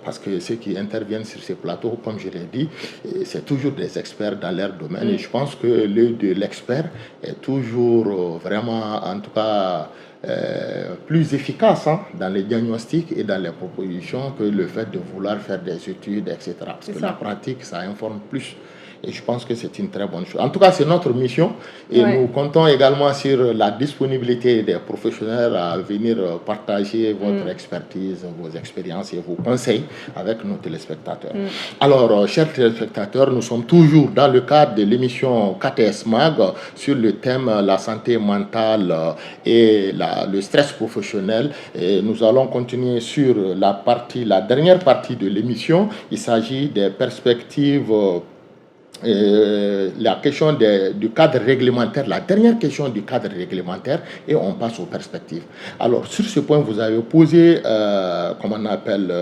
Speaker 2: parce que ceux qui interviennent sur ces plateaux, comme je l'ai dit, c'est toujours des experts dans leur domaine. Et je pense que l'œil de l'expert est toujours vraiment, en tout cas, plus efficace dans les diagnostics et dans les propositions que le fait de vouloir faire des études, etc. Parce que la pratique, ça informe plus. Et je pense que c'est une très bonne chose. En tout cas, c'est notre mission. Et nous comptons également sur la disponibilité des professionnels à venir partager votre expertise, vos expériences et vos conseils avec nos téléspectateurs. Alors, chers téléspectateurs, nous sommes toujours dans le cadre de l'émission KTS MAG sur le thème la santé mentale et le stress professionnel. Et nous allons continuer sur la dernière partie de l'émission. Il s'agit des perspectives la question du cadre réglementaire, la dernière question du cadre réglementaire, et on passe aux perspectives. Alors, sur ce point, vous avez posé, comment on appelle,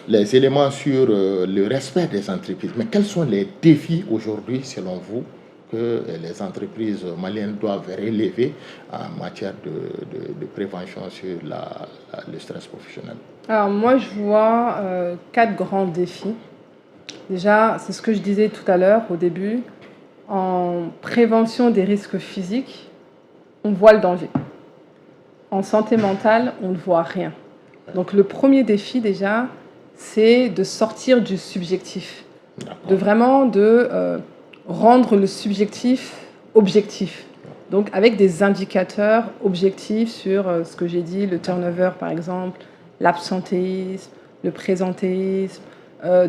Speaker 2: les éléments sur le respect des entreprises. Mais quels sont les défis aujourd'hui, selon vous, que les entreprises maliennes doivent relever en matière de prévention sur le stress professionnel?
Speaker 3: Alors, moi, je vois 4 grands défis. Déjà, c'est ce que je disais tout à l'heure, au début, en prévention des risques physiques, on voit le danger. En santé mentale, on ne voit rien. Donc le premier défi déjà, c'est de sortir du subjectif, de vraiment rendre le subjectif objectif. Donc avec des indicateurs objectifs sur ce que j'ai dit, le turnover par exemple, l'absentéisme, le présentéisme,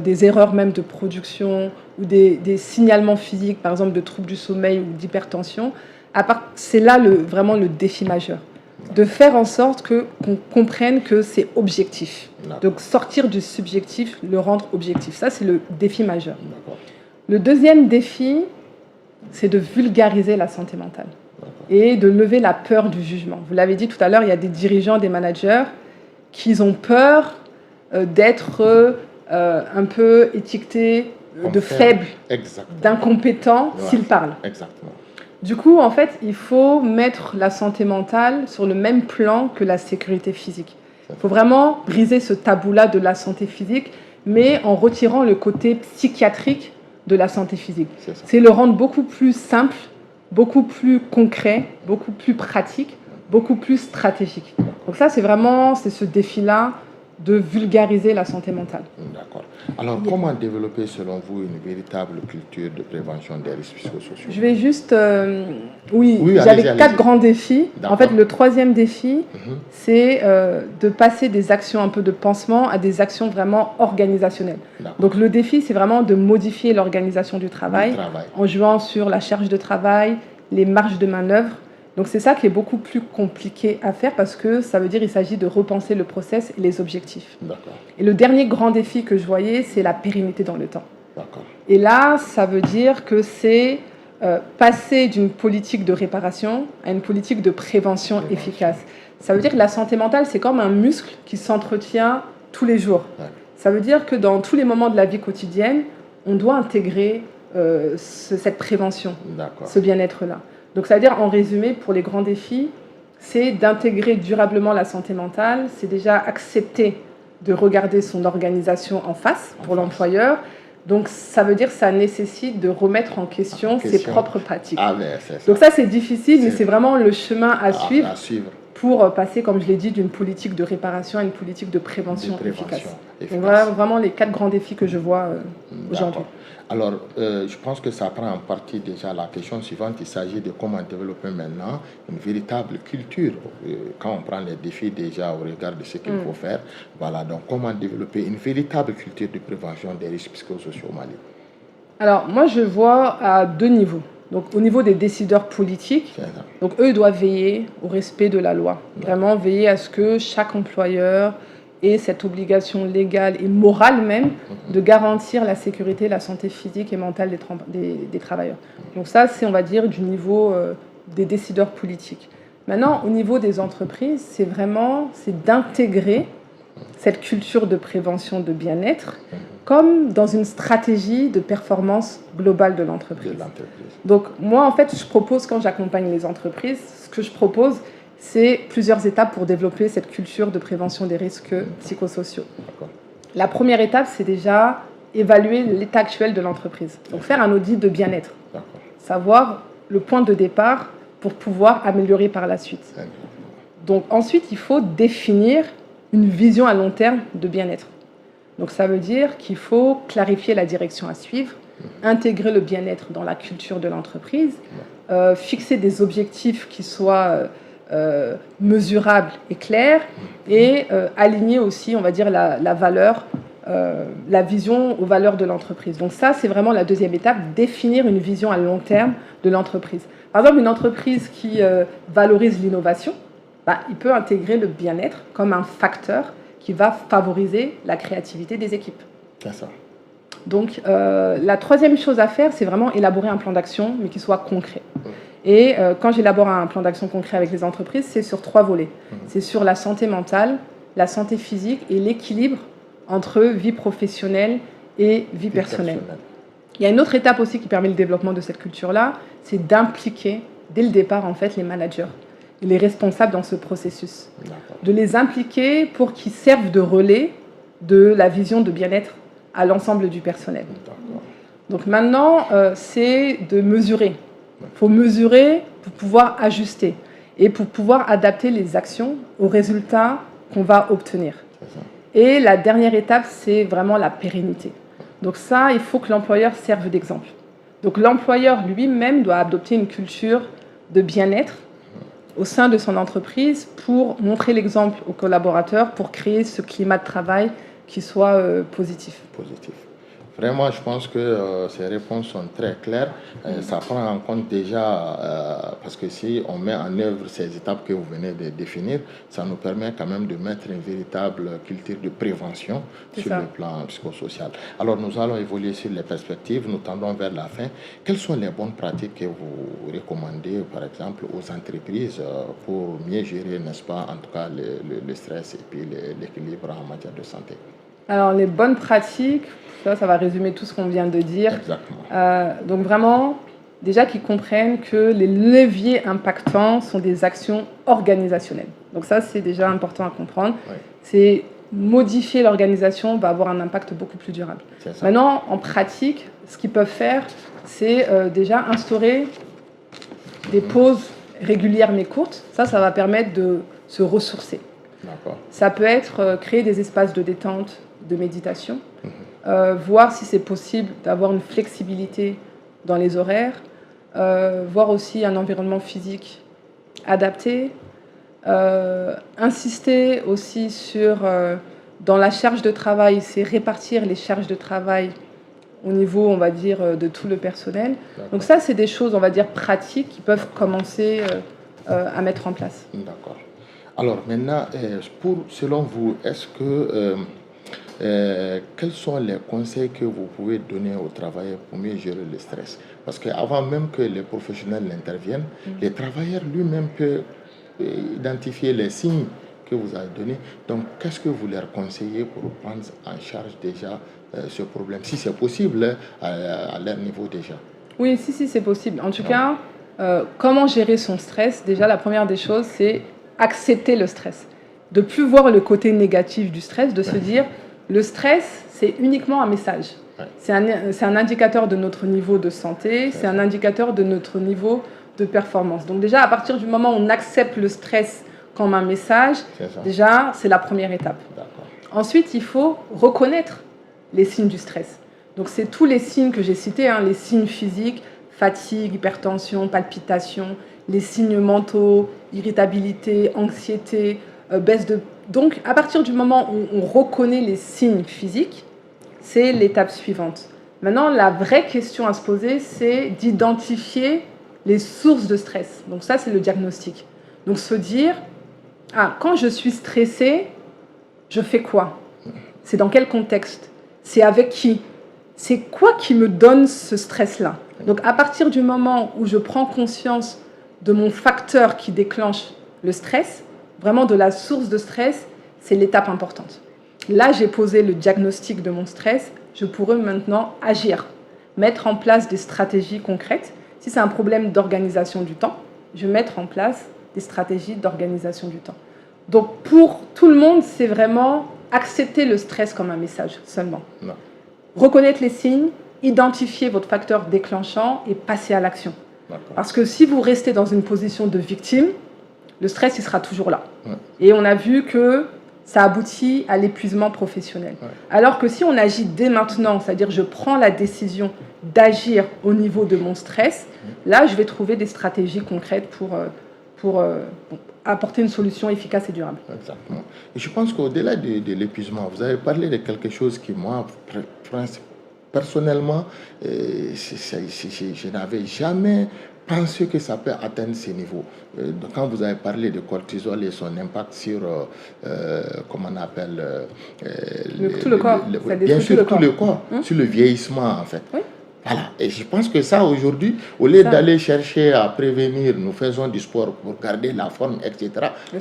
Speaker 3: des erreurs même de production ou des signalements physiques, par exemple de troubles du sommeil ou d'hypertension. C'est là vraiment le défi majeur, de faire en sorte qu'on comprenne que c'est objectif. Donc sortir du subjectif, le rendre objectif. Ça, c'est le défi majeur. Le deuxième défi, c'est de vulgariser la santé mentale et de lever la peur du jugement. Vous l'avez dit tout à l'heure, il y a des dirigeants, des managers qui ont peur d'être un peu étiquetés de faibles, d'incompétents s'ils parlent.
Speaker 2: Exactement.
Speaker 3: Du coup, en fait, il faut mettre la santé mentale sur le même plan que la sécurité physique. Il faut vraiment briser ce tabou-là de la santé physique, mais en retirant le côté psychiatrique de la santé physique. C'est le rendre beaucoup plus simple, beaucoup plus concret, beaucoup plus pratique, beaucoup plus stratégique. Donc ça, c'est ce défi-là de vulgariser la santé mentale.
Speaker 2: D'accord. Alors, comment développer, selon vous, une véritable culture de prévention des risques psychosociaux?
Speaker 3: Je vais juste... j'avais 4 grands défis. En fait, le troisième défi, c'est de passer des actions un peu de pansement à des actions vraiment organisationnelles. Donc, le défi, c'est vraiment de modifier l'organisation du travail en jouant sur la charge de travail, les marges de manœuvre. Donc c'est ça qui est beaucoup plus compliqué à faire parce que ça veut dire qu'il s'agit de repenser le process et les objectifs. Et le dernier grand défi que je voyais, c'est la pérennité dans le temps. Et là, ça veut dire que c'est passer d'une politique de réparation à une politique de prévention efficace. Ça veut dire que la santé mentale, c'est comme un muscle qui s'entretient tous les jours. Ça veut dire que dans tous les moments de la vie quotidienne, on doit intégrer cette prévention, ce bien-être-là. Donc ça veut dire, en résumé, pour les grands défis, c'est d'intégrer durablement la santé mentale, c'est déjà accepter de regarder son organisation en face pour l'employeur. Donc ça veut dire que ça nécessite de remettre en question ses propres pratiques. Donc ça, c'est difficile, mais c'est vraiment le chemin à suivre pour passer, comme je l'ai dit, d'une politique de réparation à une politique de prévention efficace. Donc voilà vraiment les 4 grands défis que je vois aujourd'hui.
Speaker 2: Alors, je pense que ça prend en partie déjà la question suivante. Il s'agit de comment développer maintenant une véritable culture. Quand on prend les défis déjà au regard de ce qu'il faut faire, voilà, donc comment développer une véritable culture de prévention des risques psychosociaux au Mali?
Speaker 3: Alors, moi, je vois à 2 niveaux. Donc, au niveau des décideurs politiques, donc eux doivent veiller au respect de la loi. Vraiment veiller à ce que chaque employeur ait cette obligation légale et morale même de garantir la sécurité, la santé physique et mentale des travailleurs. Donc ça, c'est, on va dire, du niveau des décideurs politiques. Maintenant, au niveau des entreprises, c'est d'intégrer cette culture de prévention de bien-être comme dans une stratégie de performance globale de l'entreprise. Donc moi, en fait, je propose, quand j'accompagne les entreprises, ce que je propose, c'est plusieurs étapes pour développer cette culture de prévention des risques psychosociaux. La première étape, c'est déjà évaluer l'état actuel de l'entreprise. Donc faire un audit de bien-être. Savoir le point de départ pour pouvoir améliorer par la suite. Donc ensuite, il faut définir une vision à long terme de bien-être. Donc ça veut dire qu'il faut clarifier la direction à suivre, intégrer le bien-être dans la culture de l'entreprise, fixer des objectifs qui soient mesurables et clairs, et aligner aussi, on va dire, la valeur, la vision aux valeurs de l'entreprise. Donc ça, c'est vraiment la deuxième étape, définir une vision à long terme de l'entreprise. Par exemple, une entreprise qui valorise l'innovation, il peut intégrer le bien-être comme un facteur qui va favoriser la créativité des équipes.
Speaker 2: C'est ça.
Speaker 3: Donc, la troisième chose à faire, c'est vraiment élaborer un plan d'action, mais qui soit concret. Et quand j'élabore un plan d'action concret avec les entreprises, c'est sur 3 volets. C'est sur la santé mentale, la santé physique et l'équilibre entre vie professionnelle et vie personnelle. Il y a une autre étape aussi qui permet le développement de cette culture-là, c'est d'impliquer dès le départ, en fait, les managers, les responsables dans ce processus. De les impliquer pour qu'ils servent de relais de la vision de bien-être à l'ensemble du personnel. Donc maintenant, c'est de mesurer. Il faut mesurer pour pouvoir ajuster et pour pouvoir adapter les actions aux résultats qu'on va obtenir. Et la dernière étape, c'est vraiment la pérennité. Donc ça, il faut que l'employeur serve d'exemple. Donc l'employeur lui-même doit adopter une culture de bien-être au sein de son entreprise pour montrer l'exemple aux collaborateurs, pour créer ce climat de travail qui soit positif.
Speaker 2: Vraiment, je pense que ces réponses sont très claires. Ça prend en compte déjà, parce que si on met en œuvre ces étapes que vous venez de définir, ça nous permet quand même de mettre une véritable culture de prévention sur le plan psychosocial. Alors, nous allons évoluer sur les perspectives. Nous tendons vers la fin. Quelles sont les bonnes pratiques que vous recommandez, par exemple, aux entreprises pour mieux gérer, n'est-ce pas, en tout cas, le stress et puis l'équilibre en matière de santé?
Speaker 3: Alors, les bonnes pratiques, ça va résumer tout ce qu'on vient de dire. Donc vraiment, déjà qu'ils comprennent que les leviers impactants sont des actions organisationnelles. Donc ça, c'est déjà important à comprendre. C'est modifier l'organisation va avoir un impact beaucoup plus durable. Maintenant, en pratique, ce qu'ils peuvent faire, c'est déjà instaurer des pauses régulières mais courtes. Ça va permettre de se ressourcer. Ça peut être créer des espaces de détente, de méditation, voir si c'est possible d'avoir une flexibilité dans les horaires, voir aussi un environnement physique adapté, insister aussi sur, dans la charge de travail, c'est répartir les charges de travail au niveau, on va dire, de tout le personnel. Donc ça, c'est des choses, on va dire, pratiques qui peuvent commencer à mettre en place.
Speaker 2: D'accord. Alors maintenant, selon vous, est-ce que quels sont les conseils que vous pouvez donner aux travailleurs pour mieux gérer le stress? Parce qu'avant même que les professionnels n'interviennent, les travailleurs lui-même peuvent identifier les signes que vous avez donnés. Donc, qu'est-ce que vous leur conseillez pour prendre en charge déjà ce problème, si c'est possible à leur niveau déjà?
Speaker 3: Oui, si, c'est possible. En tout cas, comment gérer son stress? Déjà, la première des choses, c'est accepter le stress. De ne plus voir le côté négatif du stress, de se dire, le stress, c'est uniquement un message. C'est un indicateur de notre niveau de santé, c'est un indicateur de notre niveau de performance. Donc déjà, à partir du moment où on accepte le stress comme un message, déjà, c'est la première étape. Ensuite, il faut reconnaître les signes du stress. Donc c'est tous les signes que j'ai cités, les signes physiques, fatigue, hypertension, palpitations, les signes mentaux, irritabilité, anxiété, baisse de... Donc à partir du moment où on reconnaît les signes physiques, c'est l'étape suivante. Maintenant, la vraie question à se poser, c'est d'identifier les sources de stress. Donc ça, c'est le diagnostic. Donc se dire, quand je suis stressée, je fais quoi? C'est dans quel contexte? C'est avec qui? C'est quoi qui me donne ce stress-là? Donc à partir du moment où je prends conscience de mon facteur qui déclenche le stress, vraiment de la source de stress, c'est l'étape importante. Là, j'ai posé le diagnostic de mon stress, je pourrais maintenant agir, mettre en place des stratégies concrètes. Si c'est un problème d'organisation du temps, je vais mettre en place des stratégies d'organisation du temps. Donc pour tout le monde, c'est vraiment accepter le stress comme un message seulement.
Speaker 2: Non.
Speaker 3: Reconnaître les signes, identifier votre facteur déclenchant et passer à l'action. Parce que si vous restez dans une position de victime, le stress, il sera toujours là. Et on a vu que ça aboutit à l'épuisement professionnel. Alors que si on agit dès maintenant, c'est-à-dire je prends la décision d'agir au niveau de mon stress, là, je vais trouver des stratégies concrètes pour apporter une solution efficace et durable.
Speaker 2: Exactement. Et je pense qu'au-delà de l'épuisement, vous avez parlé de quelque chose qui, moi, personnellement, je n'avais jamais pensé que ça peut atteindre ces niveaux. Quand vous avez parlé de cortisol et son impact sur, comment on appelle...
Speaker 3: tout le corps.
Speaker 2: Bien sûr, tout le corps, sur le vieillissement, en fait. Oui. Voilà. Et je pense que ça, aujourd'hui, au lieu d'aller chercher à prévenir, nous faisons du sport pour garder la forme, etc.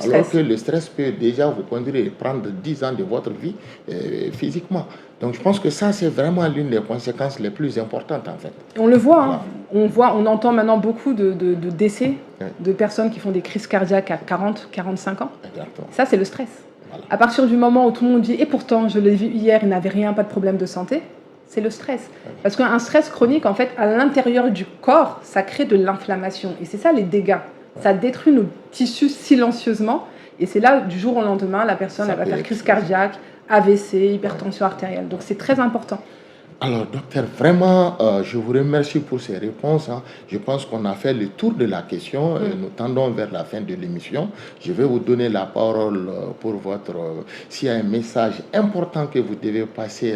Speaker 2: Alors que le stress peut déjà vous conduire et prendre 10 ans de votre vie physiquement. Donc je pense que ça, c'est vraiment l'une des conséquences les plus importantes, en fait.
Speaker 3: On le voit, voilà. On entend maintenant beaucoup de décès de personnes qui font des crises cardiaques à 40, 45 ans.
Speaker 2: Exactement.
Speaker 3: Ça, c'est le stress. Voilà. À partir du moment où tout le monde dit « et pourtant, je l'ai vu hier, il n'avait rien, pas de problème de santé », c'est le stress. Parce qu'un stress chronique, en fait, à l'intérieur du corps, ça crée de l'inflammation. Et c'est ça les dégâts. Ça détruit nos tissus silencieusement. Et c'est là, du jour au lendemain, la personne elle va faire crise cardiaque, AVC, hypertension artérielle. Donc c'est très important.
Speaker 2: Alors, docteur, vraiment, je vous remercie pour ces réponses. Je pense qu'on a fait le tour de la question. Nous tendons vers la fin de l'émission. Je vais vous donner la parole pour votre... s'il y a un message important que vous devez passer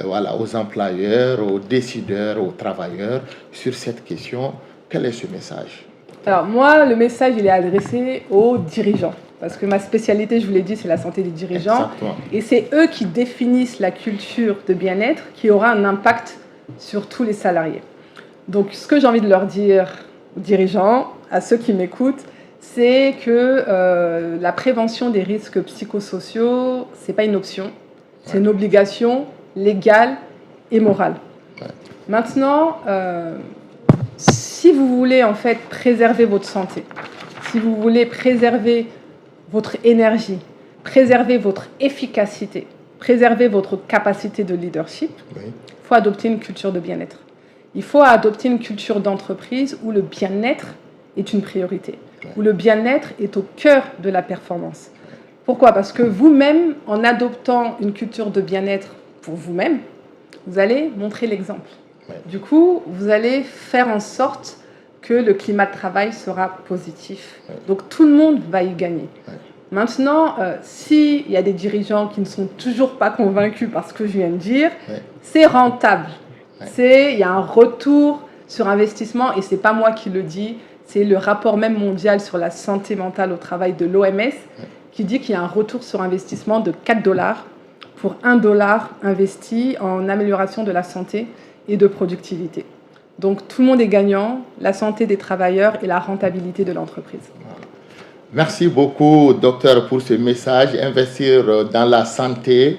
Speaker 2: voilà, aux employeurs, aux décideurs, aux travailleurs sur cette question, quel est ce message?
Speaker 3: Alors, moi, le message, il est adressé aux dirigeants. Parce que ma spécialité, je vous l'ai dit, c'est la santé des dirigeants.
Speaker 2: Exactement.
Speaker 3: Et c'est eux qui définissent la culture de bien-être qui aura un impact sur tous les salariés. Donc, ce que j'ai envie de leur dire aux dirigeants, à ceux qui m'écoutent, c'est que la prévention des risques psychosociaux, ce n'est pas une option. C'est une obligation légale et morale. Maintenant, si vous voulez en fait préserver votre santé, si vous voulez préserver votre énergie, préserver votre efficacité, préserver votre capacité de leadership, il faut adopter une culture de bien-être. Il faut adopter une culture d'entreprise où le bien-être est une priorité, où le bien-être est au cœur de la performance. Pourquoi? Parce que vous-même, en adoptant une culture de bien-être pour vous-même, vous allez montrer l'exemple.
Speaker 2: Ouais.
Speaker 3: Du coup, vous allez faire en sorte que le climat de travail sera positif.
Speaker 2: Ouais.
Speaker 3: Donc tout le monde va y gagner.
Speaker 2: Ouais.
Speaker 3: Maintenant, s'il y a des dirigeants qui ne sont toujours pas convaincus par ce que je viens de dire,
Speaker 2: Ouais.
Speaker 3: c'est rentable.
Speaker 2: Ouais.
Speaker 3: Il y a un retour sur investissement, et ce n'est pas moi qui le dis, c'est le rapport même mondial sur la santé mentale au travail de l'OMS qui dit qu'il y a un retour sur investissement de $4 pour $1 investi en amélioration de la santé et de productivité. Donc tout le monde est gagnant, la santé des travailleurs et la rentabilité de l'entreprise.
Speaker 2: Merci beaucoup, docteur, pour ce message. Investir dans la santé,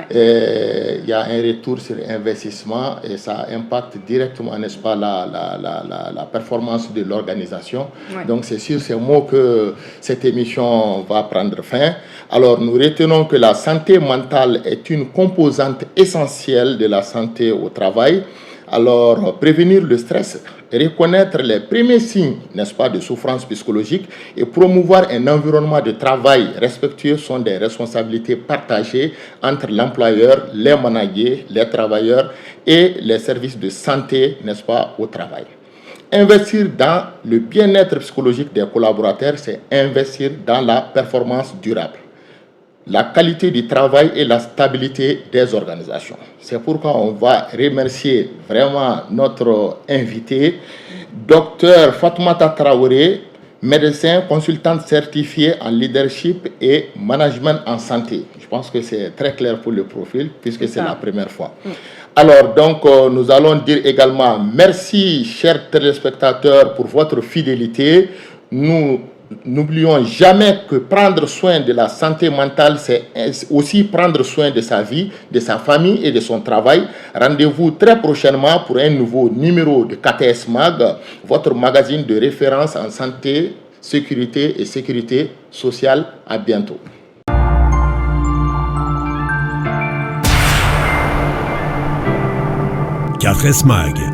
Speaker 2: il y a un retour sur investissement et ça impacte directement, n'est-ce pas, la performance de l'organisation. Ouais. Donc c'est sur ces mots que cette émission va prendre fin. Alors nous retenons que la santé mentale est une composante essentielle de la santé au travail. Alors, prévenir le stress, reconnaître les premiers signes, n'est-ce pas, de souffrance psychologique et promouvoir un environnement de travail respectueux sont des responsabilités partagées entre l'employeur, les managers, les travailleurs et les services de santé, n'est-ce pas, au travail. Investir dans le bien-être psychologique des collaborateurs, c'est investir dans la performance durable, la qualité du travail et la stabilité des organisations. C'est pourquoi on va remercier vraiment notre invité, Dr Fatoumata Traoré, médecin, consultante certifiée en leadership et management en santé. Je pense que c'est très clair pour le profil puisque c'est la première fois. Alors, donc, nous allons dire également merci, chers téléspectateurs, pour votre fidélité. Nous n'oublions jamais que prendre soin de la santé mentale, c'est aussi prendre soin de sa vie, de sa famille et de son travail. Rendez-vous très prochainement pour un nouveau numéro de KTS Mag, votre magazine de référence en santé, sécurité et sécurité sociale. À bientôt.
Speaker 1: KTS Mag.